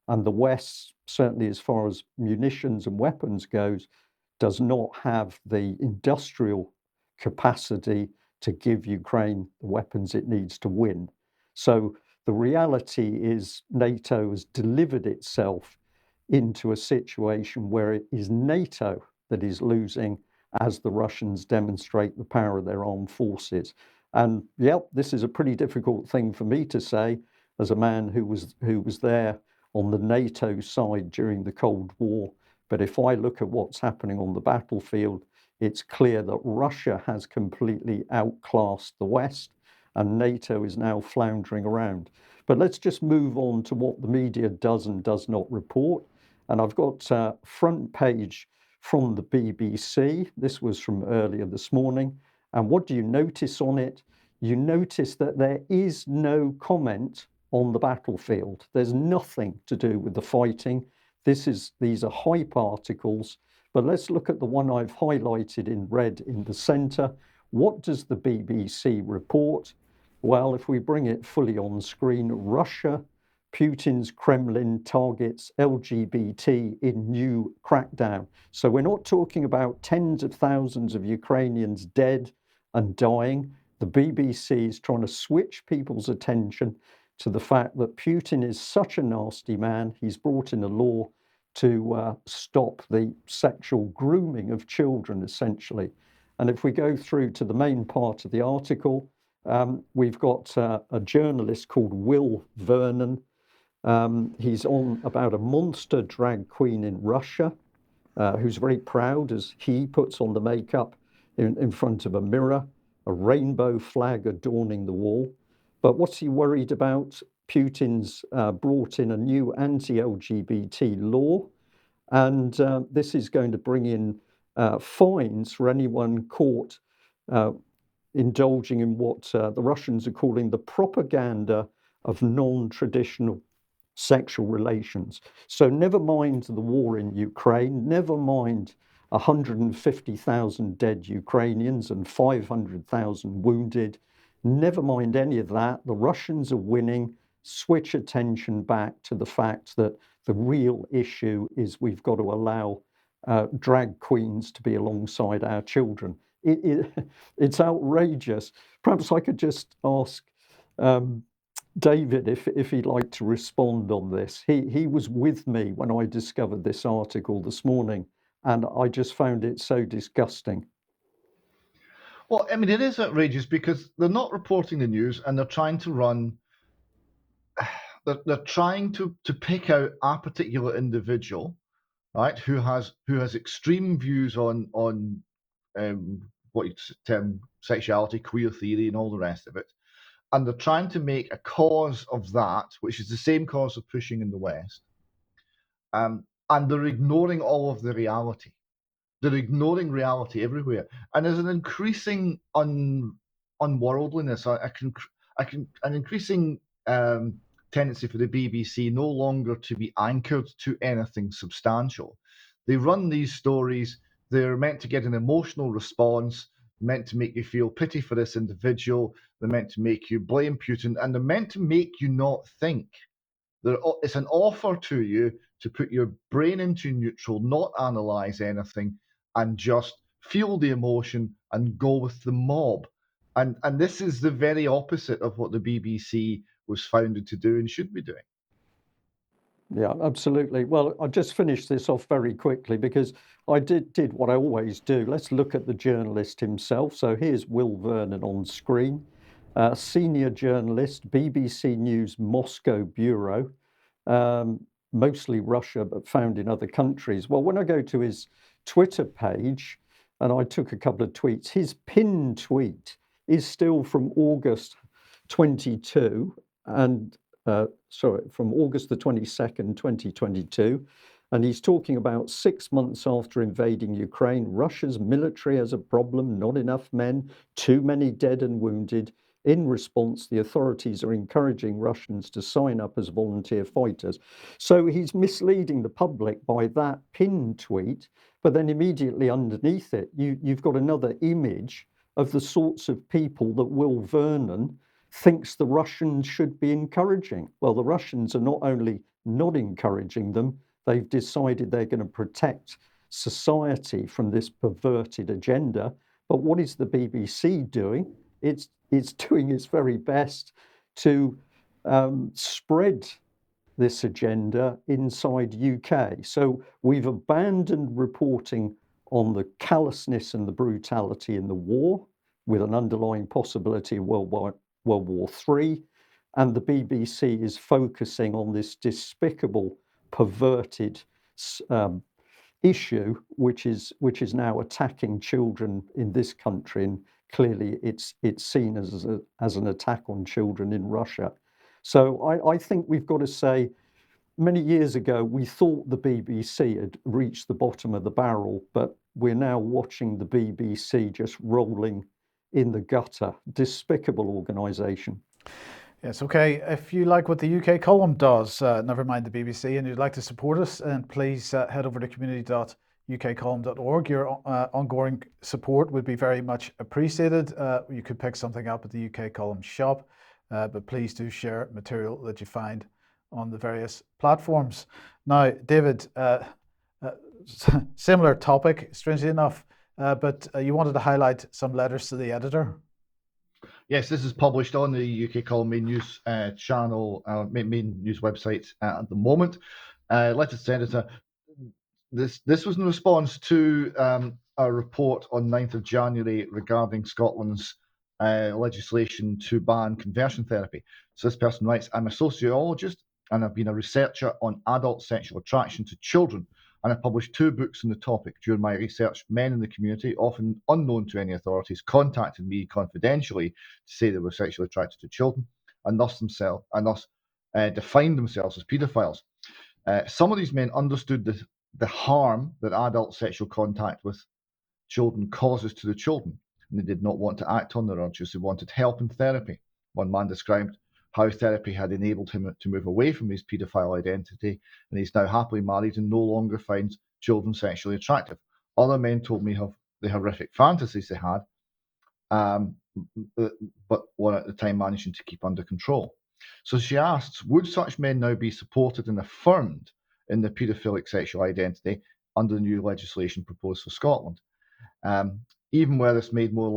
And the West, certainly as far as munitions and weapons goes, does not have the industrial capacity to give Ukraine the weapons it needs to win. So the reality is NATO has delivered itself into a situation where it is NATO that is losing as the Russians demonstrate the power of their armed forces. And this is a pretty difficult thing for me to say as a man who was there on the NATO side during the Cold War. But if I look at what's happening on the battlefield, it's clear that Russia has completely outclassed the West, and NATO is now floundering around. But let's just move on to what the media does and does not report. And I've got a front page from the BBC. This was from earlier this morning. And what do you notice on it? You notice that there is no comment on the battlefield. There's nothing to do with the fighting. These are hype articles. But let's look at the one I've highlighted in red in the center. What does the BBC report? Well, if we bring it fully on screen, Russia, Putin's Kremlin targets LGBT in new crackdown. So we're not talking about tens of thousands of Ukrainians dead and dying. The BBC is trying to switch people's attention to the fact that Putin is such a nasty man. He's brought in a law to stop the sexual grooming of children, essentially. And if we go through to the main part of the article, we've got a journalist called Will Vernon. He's on about a monster drag queen in Russia, who's very proud as he puts on the makeup in front of a mirror, a rainbow flag adorning the wall. But what's he worried about? Putin's brought in a new anti-LGBT law, and this is going to bring in fines for anyone caught indulging in what the Russians are calling the propaganda of non-traditional sexual relations. So never mind the war in Ukraine, never mind 150,000 dead Ukrainians and 500,000 wounded, never mind any of that. The Russians are winning. Switch attention back to the fact that the real issue is we've got to allow drag queens to be alongside our children. It's outrageous. Perhaps I could just ask David if he'd like to respond on this. He was with me when I discovered this article this morning, and I just found it so disgusting. Well, I mean, it is outrageous because they're not reporting the news and they're trying to run. They're trying to pick out a particular individual, right, who has extreme views on what you term sexuality, queer theory, and all the rest of it, and they're trying to make a cause of that, which is the same cause they're pushing in the West, and they're ignoring all of the reality. They're ignoring reality everywhere, and there's an increasing unworldliness, an increasing tendency for the BBC no longer to be anchored to anything substantial. They run these stories. They're meant to get an emotional response, meant to make you feel pity for this individual. They're meant to make you blame Putin, and they're meant to make you not think. It's an offer to you to put your brain into neutral, not analyze anything, and just feel the emotion and go with the mob. And this is the very opposite of what the BBC was founded to do and should be doing. Yeah, absolutely. Well, I'll just finish this off very quickly because I did what I always do. Let's look at the journalist himself. So here's Will Vernon on screen, senior journalist, BBC News Moscow Bureau, mostly Russia, but found in other countries. Well, when I go to his Twitter page, and I took a couple of tweets, his pinned tweet is still from August 22, and from August the 22nd, 2022. And he's talking about 6 months after invading Ukraine, Russia's military has a problem, not enough men, too many dead and wounded. In response, the authorities are encouraging Russians to sign up as volunteer fighters. So he's misleading the public by that pinned tweet, but then immediately underneath it, you've got another image of the sorts of people that Will Vernon thinks the Russians should be encouraging. Well, the Russians are not only not encouraging them, they've decided they're going to protect society from this perverted agenda. But what is the BBC doing? It's doing its very best to spread this agenda inside UK. So we've abandoned reporting on the callousness and the brutality in the war, with an underlying possibility of World War III, and the BBC is focusing on this despicable, perverted issue, which is now attacking children in this country, and clearly it's seen as an attack on children in Russia. So I think we've got to say, many years ago we thought the BBC had reached the bottom of the barrel, but we're now watching the BBC just rolling in the gutter. Despicable organisation. Yes, okay. If you like what the UK column does, never mind the BBC, and you'd like to support us, and please head over to community.ukcolumn.org. Your ongoing support would be very much appreciated. You could pick something up at the UK column shop, but please do share material that you find on the various platforms. Now, David, similar topic, strangely enough, but you wanted to highlight some letters to the editor. Yes, this is published on the UK Column main news channel, main news website at the moment. Letter to Editor. this was in response to a report on 9th of January regarding Scotland's legislation to ban conversion therapy. So this person writes, I'm a sociologist and I've been a researcher on adult sexual attraction to children, and I published 2 books on the topic. During my research, men in the community, often unknown to any authorities, contacted me confidentially to say they were sexually attracted to children and thus defined themselves as paedophiles. Some of these men understood the harm that adult sexual contact with children causes to the children, and they did not want to act on their urges. They wanted help and therapy. One man described how therapy had enabled him to move away from his paedophile identity, and he's now happily married and no longer finds children sexually attractive. Other men told me of the horrific fantasies they had, but were at the time managing to keep under control. So she asks, would such men now be supported and affirmed in their paedophilic sexual identity under the new legislation proposed for Scotland? Even were this made more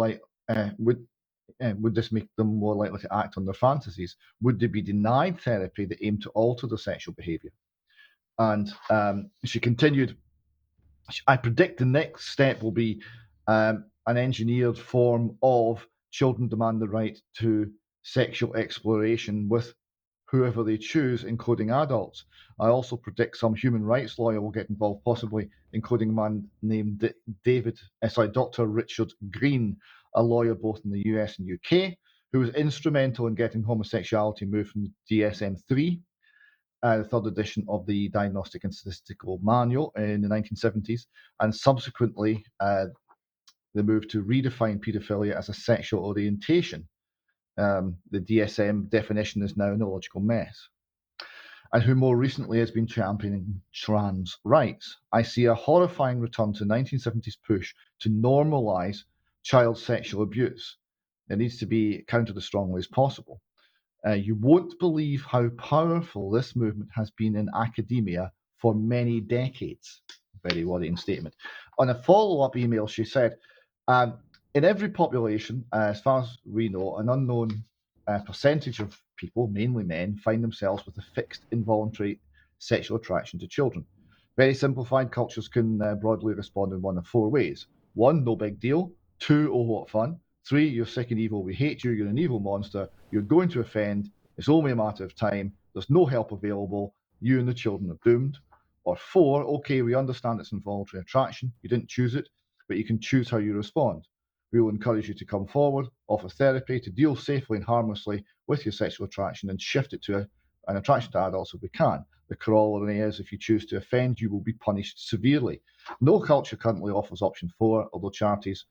would this make them more likely to act on their fantasies? Would they be denied therapy that aimed to alter their sexual behaviour? And she continued, I predict the next step will be an engineered form of children demand the right to sexual exploration with whoever they choose, including adults. I also predict some human rights lawyer will get involved, possibly including a man named Dr. Richard Green, a lawyer both in the US and UK, who was instrumental in getting homosexuality moved from the DSM-3, the third edition of the Diagnostic and Statistical Manual in the 1970s, and subsequently they moved to redefine paedophilia as a sexual orientation. The DSM definition is now an illogical mess. And who more recently has been championing trans rights. I see a horrifying return to 1970s push to normalise child sexual abuse. It needs to be countered as strongly as possible. You won't believe how powerful this movement has been in academia for many decades. Very worrying statement. On a follow-up email, she said, in every population, as far as we know, an unknown percentage of people, mainly men, find themselves with a fixed involuntary sexual attraction to children. Very simplified, cultures can broadly respond in one of 4 ways. 1, no big deal. 2, oh, what fun. 3, you're sick and evil, we hate you, you're an evil monster, you're going to offend, it's only a matter of time, there's no help available, you and the children are doomed. Or 4, okay, we understand it's involuntary attraction, you didn't choose it, but you can choose how you respond. We will encourage you to come forward, offer therapy to deal safely and harmlessly with your sexual attraction and shift it to an attraction to adults if we can. The corollary is if you choose to offend, you will be punished severely. No culture currently offers option 4, although charities,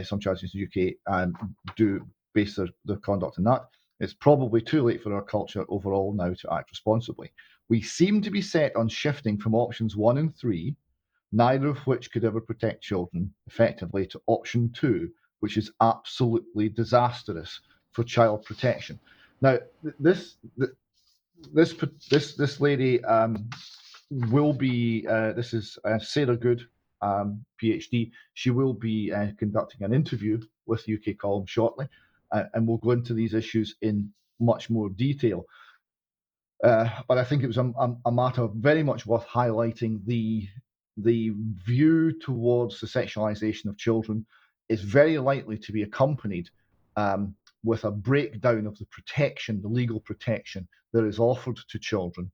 some charities in the UK do base their conduct on that. It's probably too late for our culture overall now to act responsibly. We seem to be set on shifting from options 1 and 3, neither of which could ever protect children effectively, to option 2, which is absolutely disastrous for child protection. Now, this lady will be, this is Sarah Good, PhD. She will be conducting an interview with UK Column shortly, and we'll go into these issues in much more detail. But I think it was a matter very much worth highlighting. The view towards the sexualization of children is very likely to be accompanied with a breakdown of the protection, the legal protection that is offered to children.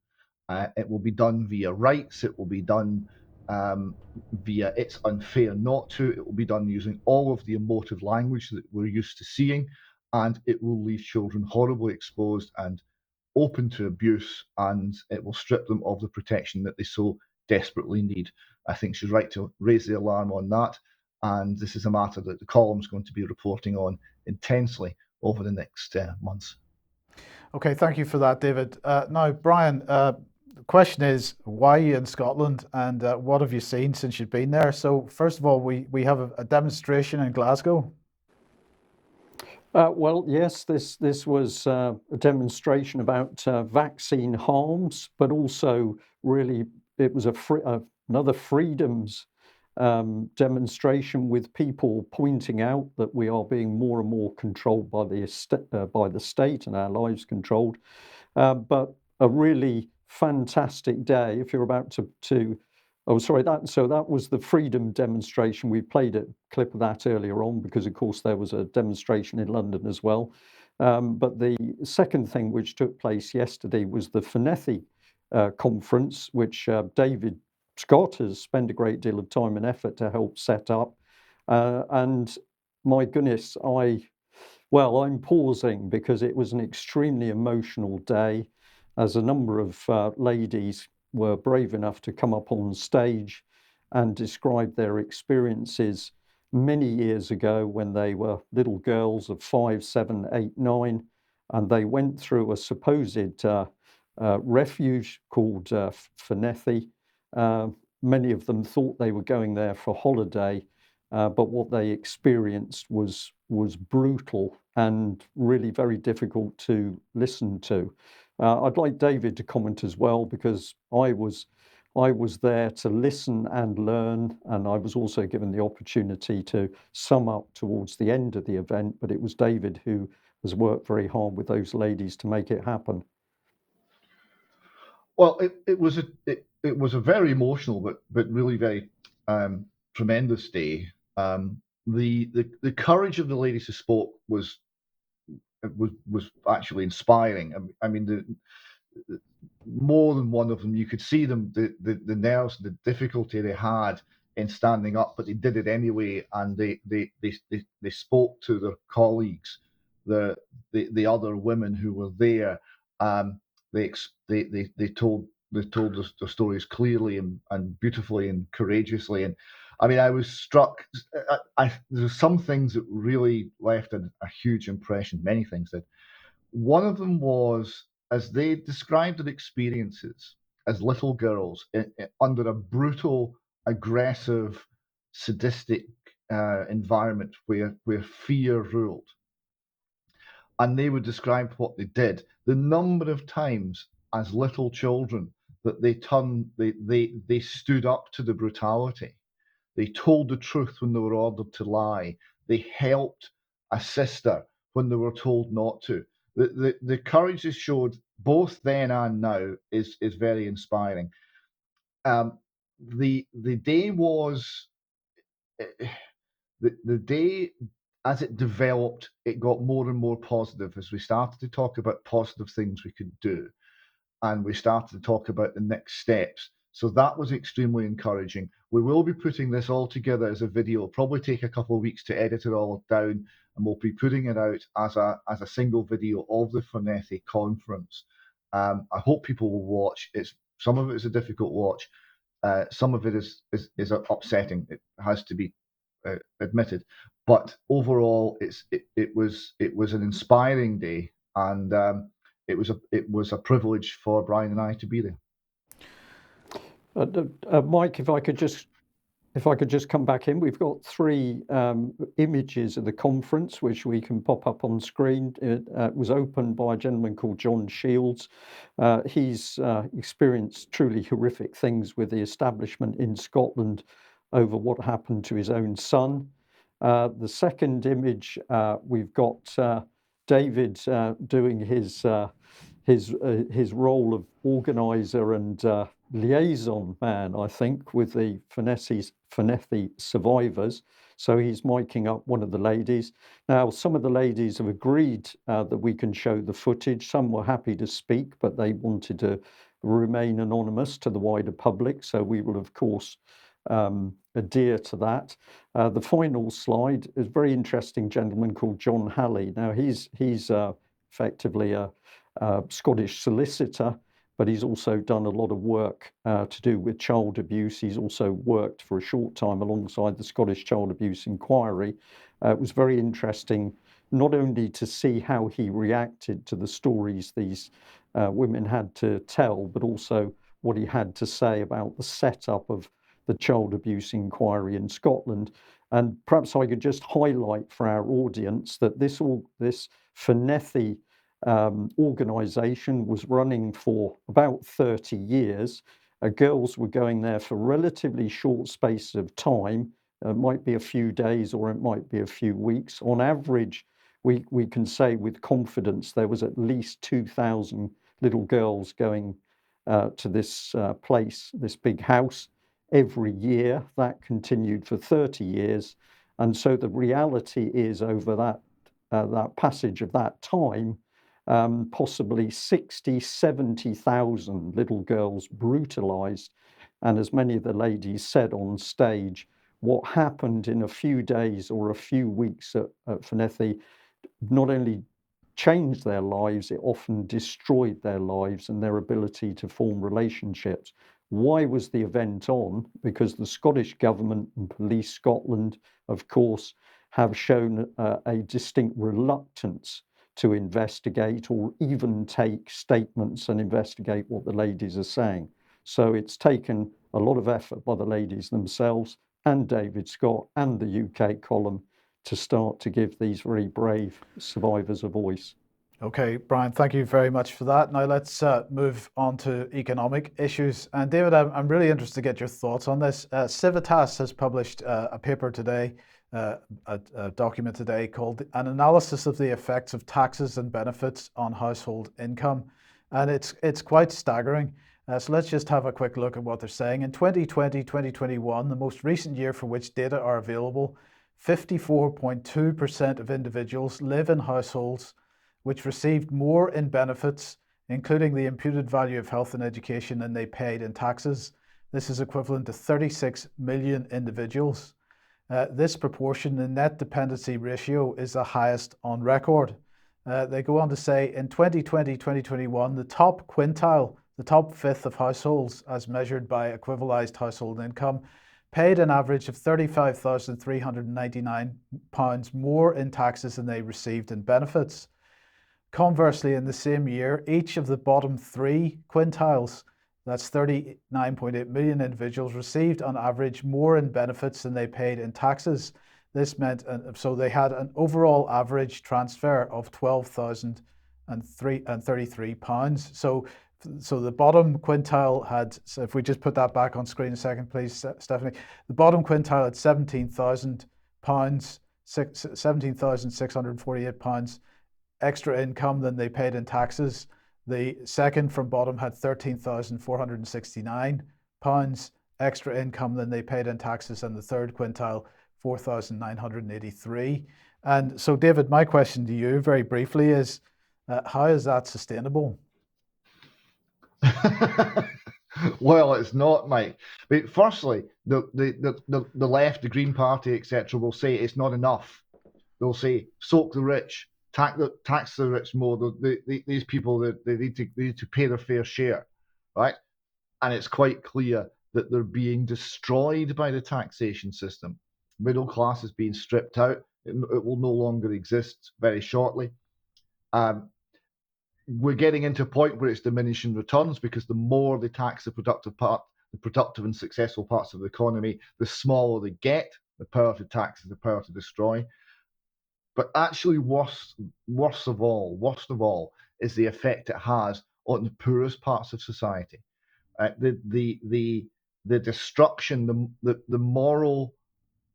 It will be done via rights. It will be done via it's unfair not to. It will be done using all of the emotive language that we're used to seeing, and it will leave children horribly exposed and open to abuse, and it will strip them of the protection that they so desperately need. I think she's right to raise the alarm on that, and this is a matter that the column's going to be reporting on intensely over the next months. Okay, thank you for that, David. Now, Brian, the question is, why are you in Scotland, and what have you seen since you've been there? So first of all, we have a demonstration in Glasgow. Well, yes, this was a demonstration about vaccine harms, but also really it was another freedoms demonstration with people pointing out that we are being more and more controlled by the state and our lives controlled. But a really fantastic day if you're about to Oh, sorry. That was the freedom demonstration. We played a clip of that earlier on because, of course, there was a demonstration in London as well. But the second thing which took place yesterday was the Fenethy conference, which David Scott has spent a great deal of time and effort to help set up. And my goodness, I'm pausing because it was an extremely emotional day, as a number of ladies were brave enough to come up on stage and describe their experiences many years ago when they were little girls of 5, 7, 8, 9, and they went through a supposed refuge called Fenethy. Many of them thought they were going there for holiday, but what they experienced was brutal and really very difficult to listen to. I'd like David to comment as well, because I was there to listen and learn, and I was also given the opportunity to sum up towards the end of the event, but it was David who has worked very hard with those ladies to make it happen. Well, it was a very emotional but really very tremendous day. The courage of the ladies who spoke was actually inspiring. I mean, more than one of them, you could see them, the nerves, the difficulty they had in standing up, but they did it anyway, and they spoke to their colleagues, the other women who were there. They told their stories clearly and beautifully and courageously. And I mean, I was struck. There's some things that really left a huge impression. Many things did. One of them was, as they described their experiences as little girls under a brutal, aggressive, sadistic environment where fear ruled. And they would describe what they did. The number of times as little children that they stood up to the brutality. They told the truth when they were ordered to lie. They helped a sister when they were told not to. The courage they showed both then and now is very inspiring. The day was the day, as it developed, it got more and more positive as we started to talk about positive things we could do, and we started to talk about the next steps. So that was extremely encouraging. We will be putting this all together as a video. It'll probably take a couple of weeks to edit it all down, and we'll be putting it out as a single video of the Fenethy conference. I hope people will watch. Some of it is a difficult watch. Some of it is upsetting. It has to be admitted, but overall, it was an inspiring day, and it was a privilege for Brian and I to be there. Mike, if I could just come back in, we've got 3 images of the conference which we can pop up on screen. It was opened by a gentleman called John Shields. He's experienced truly horrific things with the establishment in Scotland over what happened to his own son. The second image, we've got David doing his role of organizer and liaison man, I think, with the Fenethy survivors. So he's miking up one of the ladies. Now, some of the ladies have agreed that we can show the footage. Some were happy to speak, but they wanted to remain anonymous to the wider public. So we will, of course, adhere to that. The final slide is a very interesting gentleman called John Halley. Now, he's effectively a Scottish solicitor, but he's also done a lot of work to do with child abuse. He's also worked for a short time alongside the Scottish Child Abuse Inquiry. It was very interesting not only to see how he reacted to the stories these women had to tell, but also what he had to say about the setup of the Child Abuse Inquiry in Scotland. And perhaps I could just highlight for our audience that this Fenethy organisation was running for about 30 years. Girls were going there for relatively short spaces of time. It might be a few days or it might be a few weeks. On average, we can say with confidence there was at least 2,000 little girls going to this place, this big house every year. That continued for 30 years. And so the reality is, over that passage of that time, possibly 60, 70,000 little girls brutalized. And as many of the ladies said on stage, what happened in a few days or a few weeks at Llanelli not only changed their lives, it often destroyed their lives and their ability to form relationships. Why was the event on? Because the Scottish Government and Police Scotland, of course, have shown a distinct reluctance to investigate or even take statements and investigate what the ladies are saying. So it's taken a lot of effort by the ladies themselves and David Scott and the UK column to start to give these very brave survivors a voice. Okay, Brian, thank you very much for that. Now let's move on to economic issues. And David, I'm really interested to get your thoughts on this. Civitas has published a paper today, a document today called An Analysis of the Effects of Taxes and Benefits on Household Income. And it's quite staggering. So let's just have a quick look at what they're saying. In 2020, 2021, the most recent year for which data are available, 54.2% of individuals live in households which received more in benefits, including the imputed value of health and education, than they paid in taxes. This is equivalent to 36 million individuals. This proportion, the net dependency ratio, is the highest on record. They go on to say in 2020, 2021, the top quintile, the top fifth of households, as measured by equivalised household income, paid an average of £35,399 more in taxes than they received in benefits. Conversely, in the same year, each of the bottom three quintiles, that's 39.8 million individuals, received on average more in benefits than they paid in taxes. This meant, so they had an overall average transfer of £12,033. So the bottom quintile had, so if we just put that back on screen a second, please, Stephanie, the bottom quintile had £17,000, £17,648 extra income than they paid in taxes. The second from bottom had £13,469 extra income than they paid in taxes, and the third quintile, £4,983. And so, David, my question to you very briefly is, how is that sustainable? Well, it's not, Mike. But firstly, the left, the Green Party, etc., will say it's not enough. They'll say soak the rich, tax the rich more. These people, they need to pay their fair share, right? And it's quite clear that they're being destroyed by the taxation system. Middle class is being stripped out. It will no longer exist very shortly. We're getting into a point where it's diminishing returns, because the more they tax the productive and successful parts of the economy, the smaller they get. The power to tax is the power to destroy. But actually, worst of all, is the effect it has on the poorest parts of society. The destruction, the moral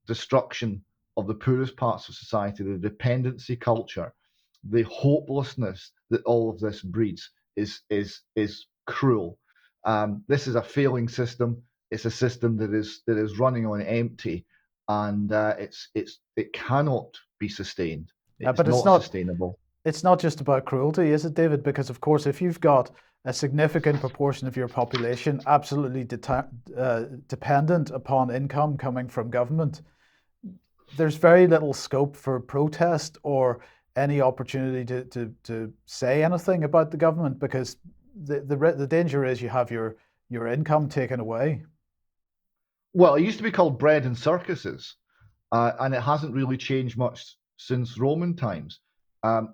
destruction of the poorest parts of society, the dependency culture, the hopelessness that all of this breeds is cruel. This is a failing system. It's a system that is running on empty, and it cannot be sustained. But it's not sustainable. It's not just about cruelty, is it, David? Because of course, if you've got a significant proportion of your population absolutely dependent upon income coming from government, there's very little scope for protest or any opportunity to say anything about the government, because the danger is you have your income taken away. Well, it used to be called bread and circuses, and it hasn't really changed much since Roman times. One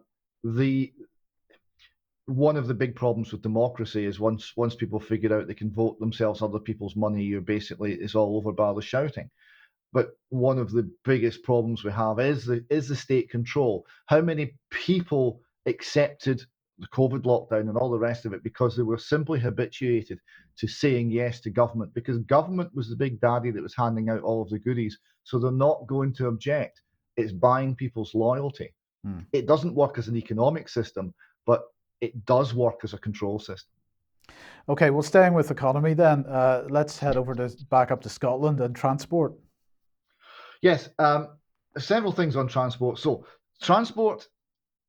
of the big problems with democracy is once people figure out they can vote themselves other people's money, it's all over bar the shouting. But one of the biggest problems we have is the state control. How many people accepted the COVID lockdown and all the rest of it because they were simply habituated to saying yes to government, because government was the big daddy that was handing out all of the goodies. So they're not going to object. It's buying people's loyalty. It doesn't work as an economic system, but it does work as a control system. Okay, well, staying with economy then, let's head over back up to Scotland and transport. Yes, several things on transport. So, Transport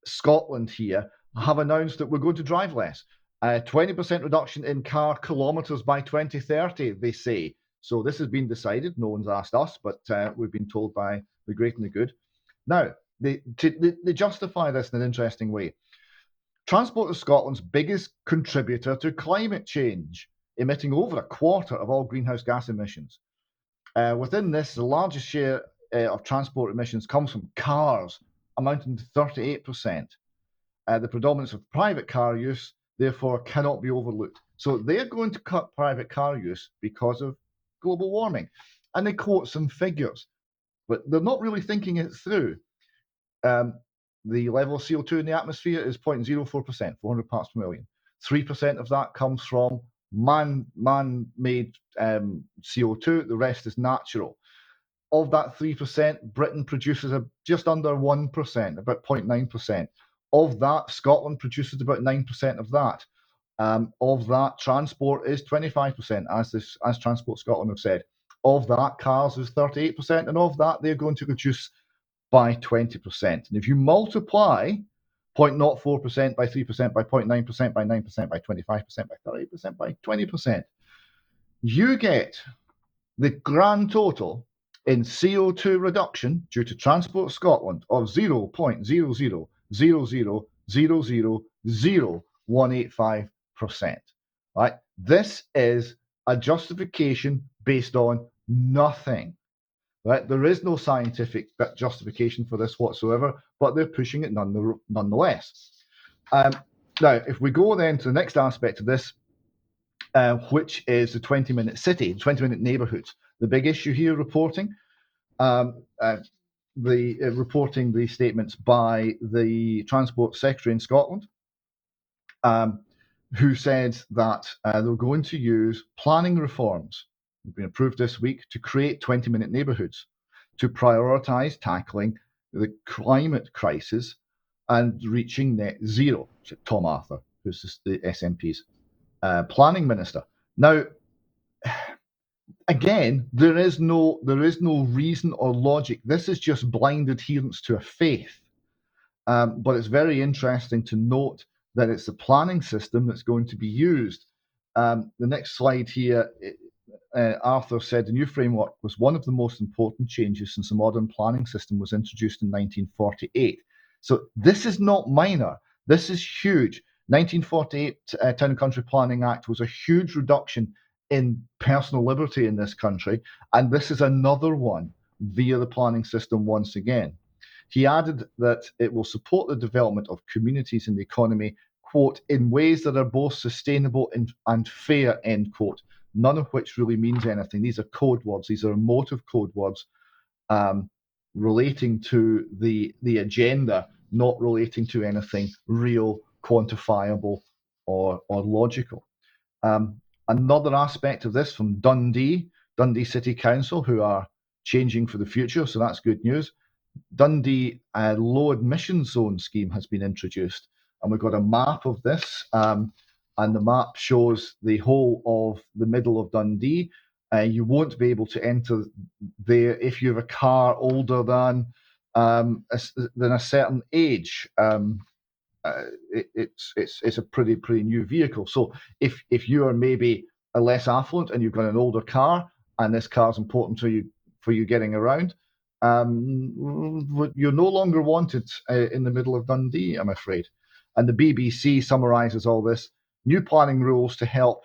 Scotland here have announced that we're going to drive less. 20% reduction in car kilometres by 2030, they say. So this has been decided. No one's asked us, but we've been told by the great and the good. Now, they justify this in an interesting way. Transport is Scotland's biggest contributor to climate change, emitting over a quarter of all greenhouse gas emissions. Within this, the largest share of transport emissions comes from cars, amounting to 38%. The predominance of private car use, therefore, cannot be overlooked. So they're going to cut private car use because of global warming. And they quote some figures, but they're not really thinking it through. The level of CO2 in the atmosphere is 0.04%, 400 parts per million. 3% of that comes from man-made CO2. The rest is natural. Of that 3%, Britain produces just under 1%, about 0.9%. Of that, Scotland produces about 9% of that. Of that, transport is 25%, as Transport Scotland have said. Of that, cars is 38%, and of that, they're going to reduce by 20%. And if you multiply 0.04% by 3%, by 0.9%, by 9%, by 25%, by 38%, by 20%, you get the grand total in CO2 reduction due to Transport Scotland of 0.00000000185%. Right? This is a justification based on nothing. Right? There is no scientific justification for this whatsoever, but they're pushing it nonetheless. Now, if we go then to the next aspect of this, which is the 20-minute city, 20-minute neighbourhoods. The big issue here, reporting the statements by the Transport Secretary in Scotland, who said that they're going to use planning reforms, have been approved this week, to create 20-minute neighbourhoods, to prioritise tackling the climate crisis and reaching net zero. Tom Arthur, who's the SNP's planning minister. Now, again, there is no reason or logic. This is just blind adherence to a faith. But it's very interesting to note that it's the planning system that's going to be used. The next slide here, Arthur said the new framework was one of the most important changes since the modern planning system was introduced in 1948. So this is not minor. This is huge. 1948 Town and Country Planning Act was a huge reduction in personal liberty in this country, and this is another one via the planning system once again. He added that it will support the development of communities in the economy, quote, in ways that are both sustainable and fair, end quote, none of which really means anything. These are code words. These are emotive code words relating to the agenda, not relating to anything real, quantifiable, or logical. Another aspect of this from Dundee City Council, who are changing for the future, so that's good news. Dundee low emission zone scheme has been introduced, and we've got a map of this, and the map shows the whole of the middle of Dundee. You won't be able to enter there if you have a car older than a certain age. It's a pretty new vehicle. So if you are maybe a less affluent and you've got an older car, and this car is important to you for you getting around, you're no longer wanted in the middle of Dundee, I'm afraid. And the BBC summarises all this: new planning rules to help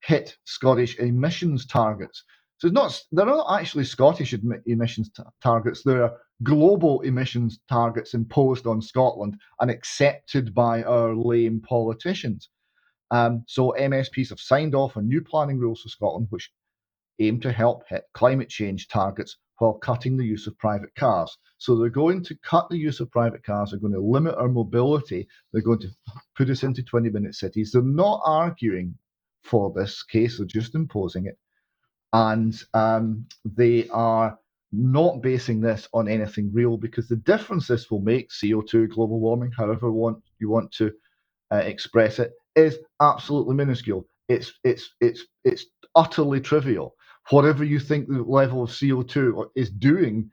hit Scottish emissions targets. So they're not actually Scottish emissions targets, they're global emissions targets imposed on Scotland and accepted by our lame politicians. So MSPs have signed off on new planning rules for Scotland, which aim to help hit climate change targets while cutting the use of private cars. So they're going to cut the use of private cars, they're going to limit our mobility, they're going to put us into 20-minute cities. They're not arguing for this case, they're just imposing it. And they are not basing this on anything real, because the difference this will make, CO2, global warming, however you want to express it, is absolutely minuscule. it's utterly trivial. Whatever you think the level of CO2 is doing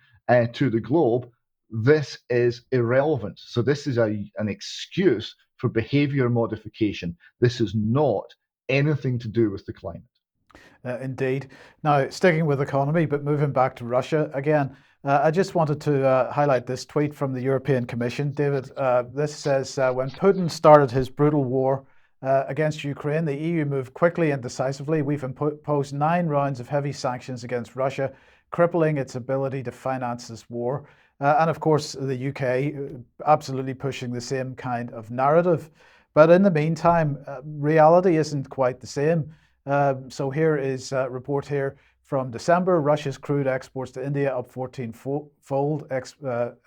to the globe, this is irrelevant. So this is an excuse for behavior modification. This is not anything to do with the climate. Indeed. Now, sticking with economy, but moving back to Russia again, I just wanted to highlight this tweet from the European Commission. David, this says, when Putin started his brutal war against Ukraine, the EU moved quickly and decisively. We've imposed 9 rounds of heavy sanctions against Russia, crippling its ability to finance this war. And of course, the UK absolutely pushing the same kind of narrative. But in the meantime, reality isn't quite the same. So here is a report here from December. Russia's crude exports to India up 14-fold,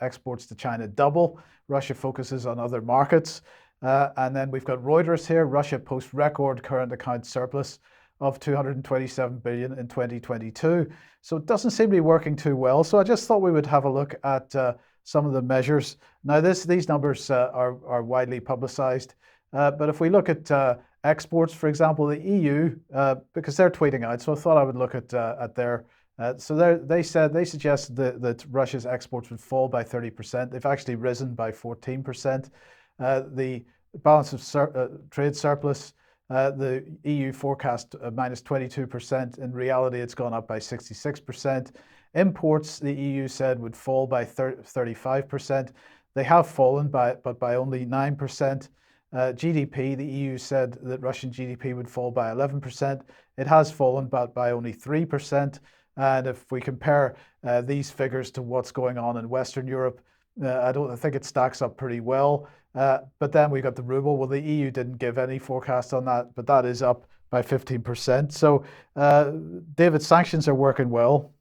exports to China double. Russia focuses on other markets. And then we've got Reuters here. Russia posts record current account surplus of 227 billion in 2022. So it doesn't seem to be working too well. So I just thought we would have a look at some of the measures. Now, these numbers are widely publicized. But if we look at exports, for example, the EU, because they're tweeting out, so I thought I would look at their. So they suggested that Russia's exports would fall by 30%. They've actually risen by 14%. The balance of trade surplus, the EU forecast minus 22%. In reality, it's gone up by 66%. Imports, the EU said, would fall by 35%. They have fallen but by only 9%. GDP, the EU said that Russian GDP would fall by 11%. It has fallen but by only 3%. And if we compare these figures to what's going on in Western Europe, I think it stacks up pretty well. But then we got the ruble. Well, the EU didn't give any forecast on that, but that is up by 15%. So, David, sanctions are working well.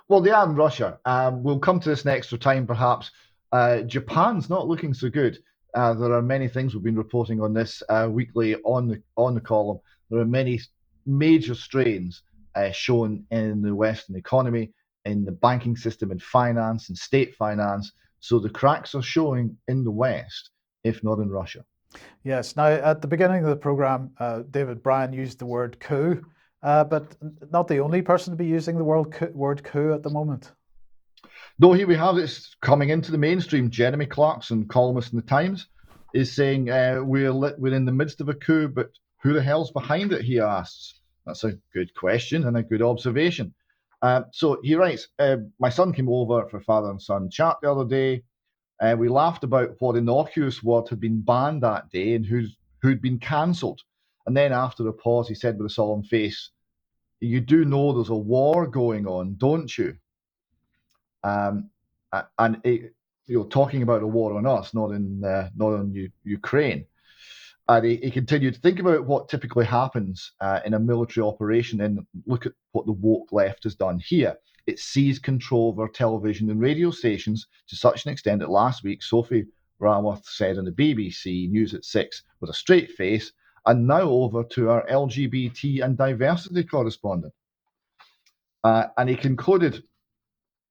Well, they are in Russia. We'll come to this next time, perhaps. Japan's not looking so good. There are many things we've been reporting on this weekly on the column. There are many major strains shown in the Western economy, in the banking system, in finance, and state finance. So the cracks are showing in the West, if not in Russia. Yes. Now, at the beginning of the program, David Bryan used the word coup, but not the only person to be using the word coup at the moment. No, here we have it coming into the mainstream. Jeremy Clarkson, columnist in the Times, is saying we're in the midst of a coup, but who the hell's behind it, he asks. That's a good question and a good observation. So he writes, my son came over for father and son chat the other day. We laughed about what innocuous word had been banned that day and who'd been cancelled. And then after a pause, he said with a solemn face, you do know there's a war going on, don't you? And talking about a war on us, not on Ukraine. And he continued, think about what typically happens in a military operation and look at what the woke left has done here. It seized control of our television and radio stations to such an extent that last week Sophie Raworth said on the BBC News at 6 with a straight face, and now over to our LGBT and diversity correspondent. And he concluded,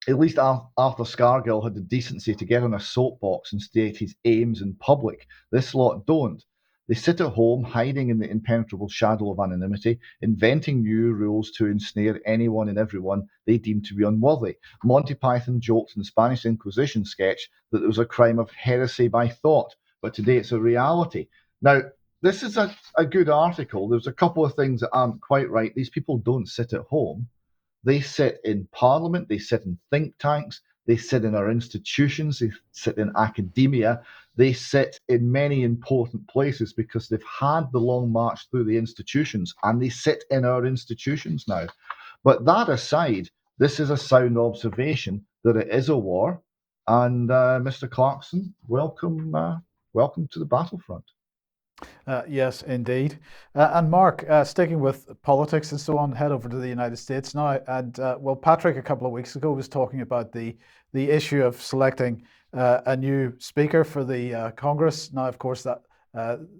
at least Arthur Scargill had the decency to get on a soapbox and state his aims in public. This lot don't. They sit at home, hiding in the impenetrable shadow of anonymity, inventing new rules to ensnare anyone and everyone they deem to be unworthy. Monty Python joked in the Spanish Inquisition sketch that it was a crime of heresy by thought, but today it's a reality. Now, this is a good article. There's a couple of things that aren't quite right. These people don't sit at home. They sit in Parliament, they sit in think tanks, they sit in our institutions, they sit in academia, they sit in many important places because they've had the long march through the institutions, and they sit in our institutions now. But that aside, this is a sound observation that it is a war. And Mr. Clarkson, welcome to the battlefront. Yes, indeed. And Mark, sticking with politics and so on, head over to the United States now. And well, Patrick a couple of weeks ago was talking about the issue of selecting a new speaker for the Congress. Now, of course, that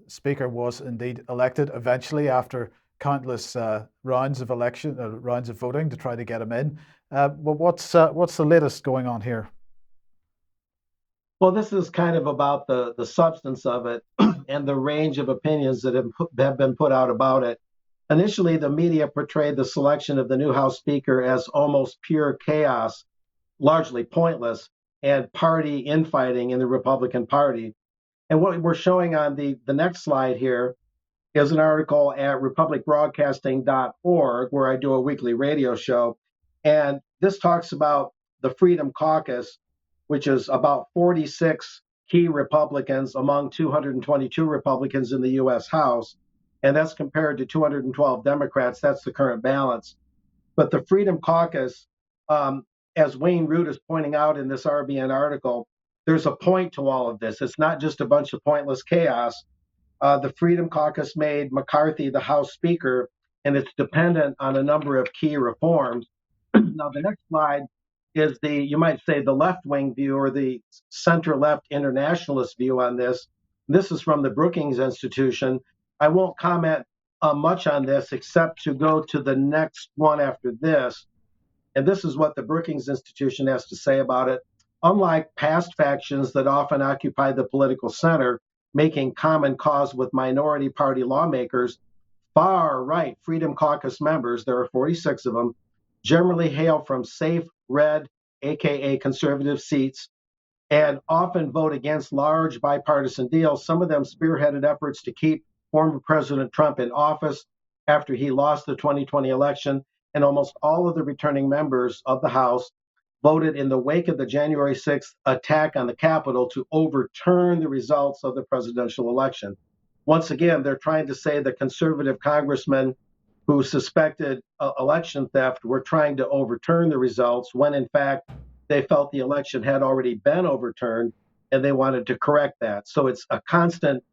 speaker was indeed elected eventually after countless rounds of voting to try to get him in. But what's the latest going on here? Well, this is kind of about the substance of it. and the range of opinions that have been put out about it. Initially, the media portrayed the selection of the new House Speaker as almost pure chaos, largely pointless, and party infighting in the Republican Party. And what we're showing on the next slide here is an article at republicbroadcasting.org, where I do a weekly radio show. And this talks about the Freedom Caucus, which is about 46 key Republicans among 222 Republicans in the U.S. House. And that's compared to 212 Democrats. That's the current balance. But the Freedom Caucus, as Wayne Root is pointing out in this RBN article, there's a point to all of this. It's not just a bunch of pointless chaos. The Freedom Caucus made McCarthy the House Speaker, and it's dependent on a number of key reforms. Now, the next slide is you might say, the left-wing view or the center-left internationalist view on this. This is from the Brookings Institution. I won't comment much on this except to go to the next one after this. And this is what the Brookings Institution has to say about it. Unlike past factions that often occupy the political center, making common cause with minority party lawmakers, far-right Freedom Caucus members, there are 46 of them, generally hail from safe red, aka conservative seats, and often vote against large bipartisan deals. Some of them spearheaded efforts to keep former President Trump in office after he lost the 2020 election, and almost all of the returning members of the House voted in the wake of the January 6th attack on the Capitol to overturn the results of the presidential election. Once again, they're trying to say the conservative congressmen who suspected election theft were trying to overturn the results when, in fact, they felt the election had already been overturned and they wanted to correct that. So it's a constant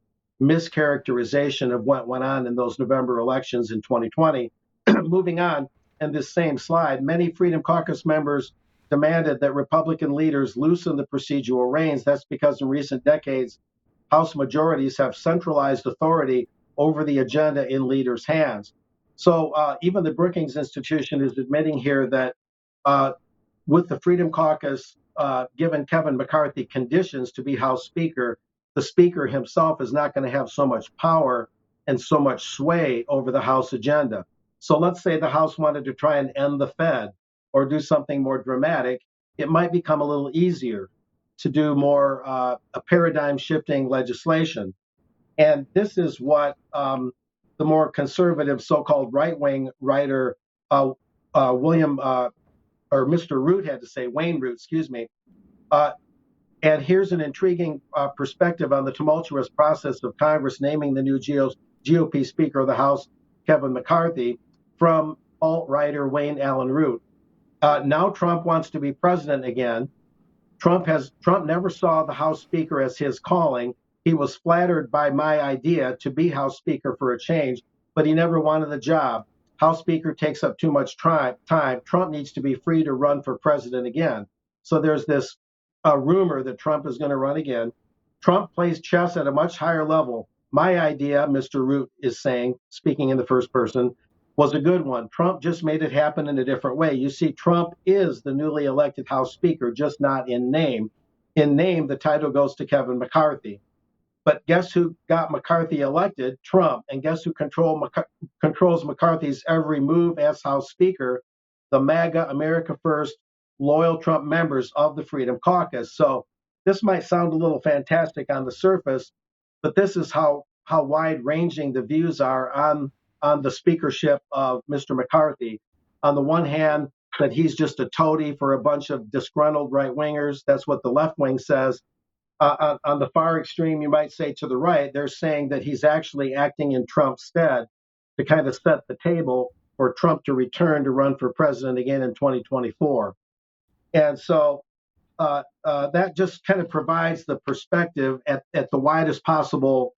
mischaracterization of what went on in those November elections in 2020. Moving on, in this same slide, many Freedom Caucus members demanded that Republican leaders loosen the procedural reins. That's because in recent decades, House majorities have centralized authority over the agenda in leaders' hands. So even the Brookings Institution is admitting here that with the Freedom Caucus given Kevin McCarthy conditions to be House Speaker, the Speaker himself is not going to have so much power and so much sway over the House agenda. So let's say the House wanted to try and end the Fed or do something more dramatic. It might become a little easier to do more a paradigm-shifting legislation. And this is what the more conservative so-called right-wing writer William or Mr. Root had to say, Wayne Root, excuse me. And here's an intriguing perspective on the tumultuous process of Congress naming the new GOP Speaker of the House, Kevin McCarthy, from alt-writer Wayne Allen Root. Now Trump wants to be president again. Trump never saw the House Speaker as his calling. He was flattered by my idea to be House Speaker for a change, but he never wanted the job. House Speaker takes up too much time. Trump needs to be free to run for president again. So there's this rumor that Trump is going to run again. Trump plays chess at a much higher level. My idea, Mr. Root is saying, speaking in the first person, was a good one. Trump just made it happen in a different way. You see, Trump is the newly elected House Speaker, just not in name. In name, the title goes to Kevin McCarthy. But guess who got McCarthy elected? Trump. And guess who controls McCarthy's every move as House Speaker? The MAGA, America First, loyal Trump members of the Freedom Caucus. So this might sound a little fantastic on the surface, but this is how wide-ranging the views are on the speakership of Mr. McCarthy. On the one hand, that he's just a toady for a bunch of disgruntled right-wingers. That's what the left wing says. On the far extreme, you might say to the right, they're saying that he's actually acting in Trump's stead to kind of set the table for Trump to return to run for president again in 2024. And so that just kind of provides the perspective at the widest possible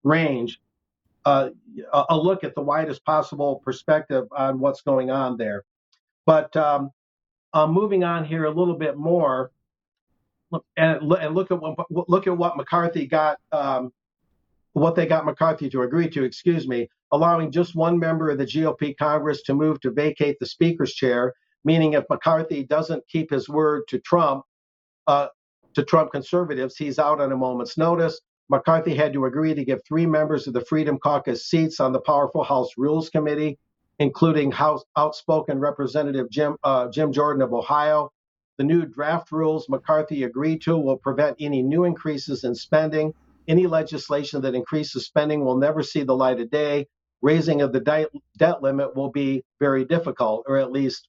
range, a look at the widest possible perspective on what's going on there. But moving on here a little bit more, and look at what McCarthy got, what they got McCarthy to agree to, allowing just one member of the GOP Congress to move to vacate the Speaker's chair, meaning if McCarthy doesn't keep his word to Trump conservatives, he's out on a moment's notice. McCarthy had to agree to give 3 members of the Freedom Caucus seats on the powerful House Rules Committee, including House outspoken Representative Jim Jordan of Ohio. The new draft rules McCarthy agreed to will prevent any new increases in spending. Any legislation that increases spending will never see the light of day. Raising of the debt limit will be very difficult, or at least,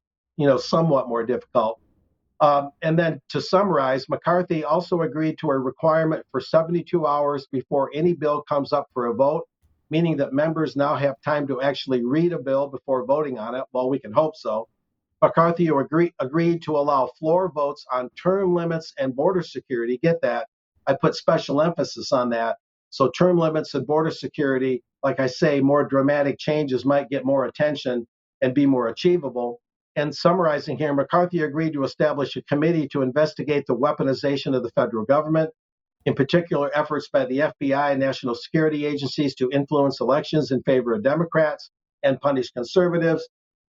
somewhat more difficult. And then to summarize, McCarthy also agreed to a requirement for 72 hours before any bill comes up for a vote, meaning that members now have time to actually read a bill before voting on it. Well, we can hope so. McCarthy agreed to allow floor votes on term limits and border security. Get that? I put special emphasis on that. So term limits and border security, like I say, more dramatic changes might get more attention and be more achievable. And summarizing here, McCarthy agreed to establish a committee to investigate the weaponization of the federal government, in particular efforts by the FBI and national security agencies to influence elections in favor of Democrats and punish conservatives.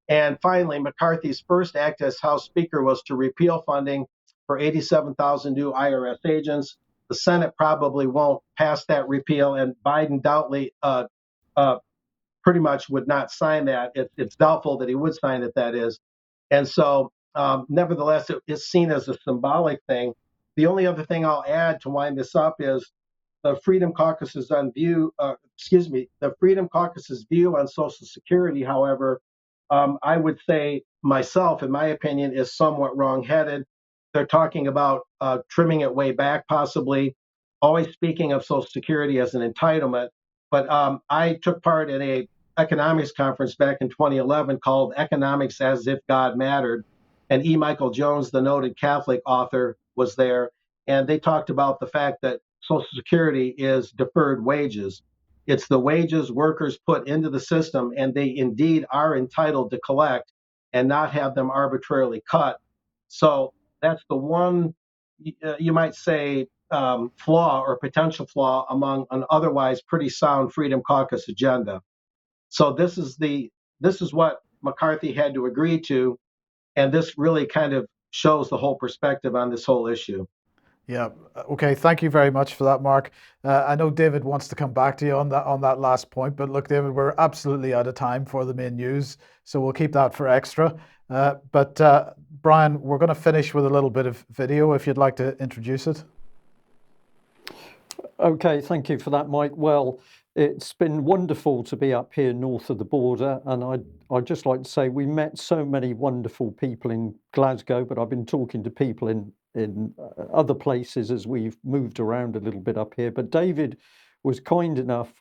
And finally, McCarthy's first act as House Speaker was to repeal funding for 87,000 new IRS agents. The Senate probably won't pass that repeal, and Biden doubtly pretty much would not sign that. It's doubtful that he would sign it, that is. And so, nevertheless, it's seen as a symbolic thing. The only other thing I'll add to wind this up is the Freedom Caucus's the Freedom Caucus's view on Social Security, however, I would say myself, in my opinion, is somewhat wrong-headed. They're talking about trimming it way back, possibly, always speaking of Social Security as an entitlement. But I took part in a economics conference back in 2011 called Economics as If God Mattered. And E. Michael Jones, the noted Catholic author, was there. And they talked about the fact that Social Security is deferred wages. It's the wages workers put into the system, and they indeed are entitled to collect and not have them arbitrarily cut. So that's the one, you might say, flaw or potential flaw among an otherwise pretty sound Freedom Caucus agenda. So this is what McCarthy had to agree to, and this really kind of shows the whole perspective on this whole issue. Yeah. Okay. Thank you very much for that, Mark. I know David wants to come back to you on that last point, but look, David, we're absolutely out of time for the main news, so we'll keep that for extra. But Brian, we're going to finish with a little bit of video if you'd like to introduce it. Okay, thank you for that, Mike. Well, it's been wonderful to be up here north of the border, and I'd just like to say we met so many wonderful people in Glasgow, but I've been talking to people in other places as we've moved around a little bit up here. But David was kind enough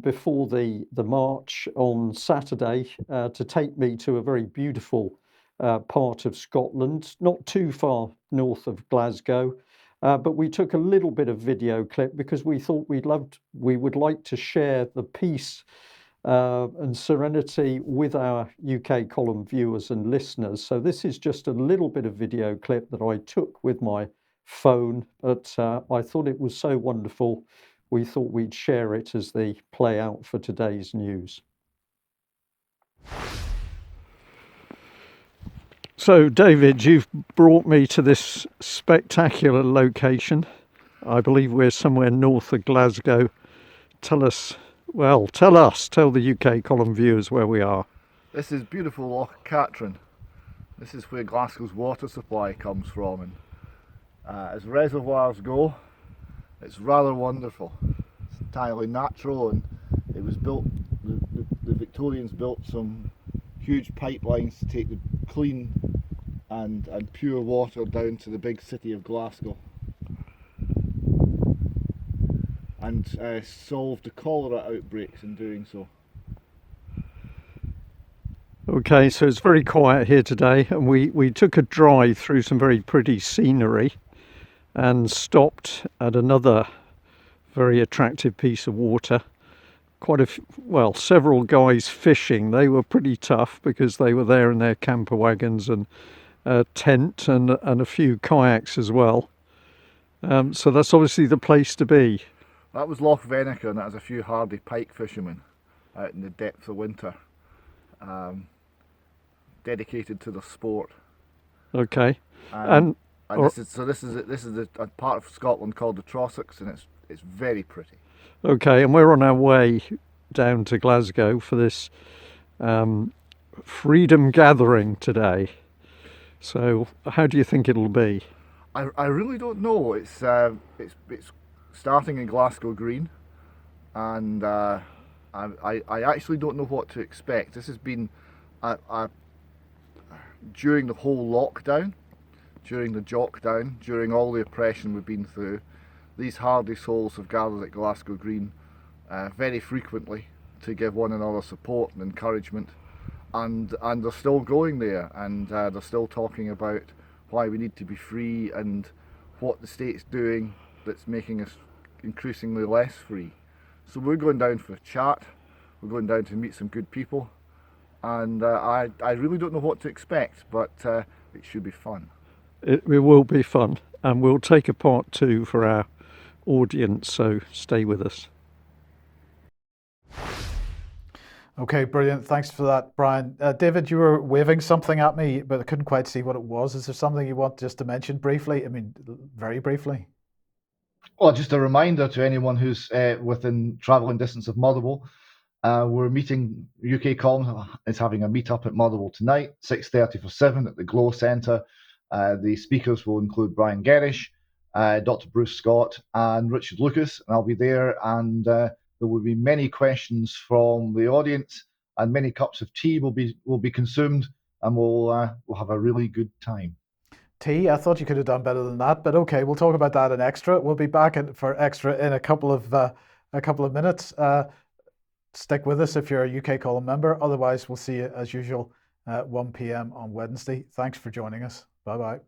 before the march on Saturday to take me to a very beautiful part of Scotland, not too far north of Glasgow. But we took a little bit of video clip because we thought we would like to share the peace and serenity with our UK column viewers and listeners. So this is just a little bit of video clip that I took with my phone, but I thought it was so wonderful, we thought we'd share it as they play out for today's news. So, David, you've brought me to this spectacular location. I believe we're somewhere north of Glasgow. Tell the UK column viewers where we are. This is beautiful Loch Catrin. This is where Glasgow's water supply comes from. And as reservoirs go, it's rather wonderful. It's entirely natural, and it was built, the Victorians built some huge pipelines to take the clean and pure water down to the big city of Glasgow, and solved the cholera outbreaks in doing so. Okay, so it's very quiet here today, and we took a drive through some very pretty scenery and stopped at another very attractive piece of water. Several guys fishing. They were pretty tough because they were there in their camper wagons and tent and a few kayaks as well. So that's obviously the place to be. That was Loch Venacha, and that has a few hardy pike fishermen out in the depths of winter, dedicated to the sport. Okay, This is a part of Scotland called the Trossachs, and It's very pretty. Okay, and we're on our way down to Glasgow for this freedom gathering today. So how do you think it'll be? I really don't know. It's starting in Glasgow Green, and I actually don't know what to expect. This has been during the whole lockdown, during the jockdown, during all the oppression we've been through. These hardy souls have gathered at Glasgow Green very frequently to give one another support and encouragement, and they're still going there, and they're still talking about why we need to be free and what the state's doing that's making us increasingly less free. So we're going down for a chat, we're going down to meet some good people, and I really don't know what to expect, but it should be fun. It will be fun, and we'll take a part 2 for our audience, so stay with us. Okay, brilliant. Thanks for that, Brian. David, you were waving something at me, but I couldn't quite see what it was. Is there something you want just to mention briefly? I mean, very briefly. Well, just a reminder to anyone who's within travelling distance of Motherwell, we're meeting, UK Column is having a meet-up at Motherwell tonight, 6:30 for 7 at the Glow Centre. The speakers will include Brian Gerrish, Dr. Bruce Scott, and Richard Lucas, and I'll be there, and there will be many questions from the audience, and many cups of tea will be consumed, and we'll have a really good time. Tea? I thought you could have done better than that, but okay, we'll talk about that in extra. We'll be back for extra in a couple of minutes. Stick with us if you're a UK Column member. Otherwise, we'll see you as usual at 1 p.m. on Wednesday. Thanks for joining us. Bye bye.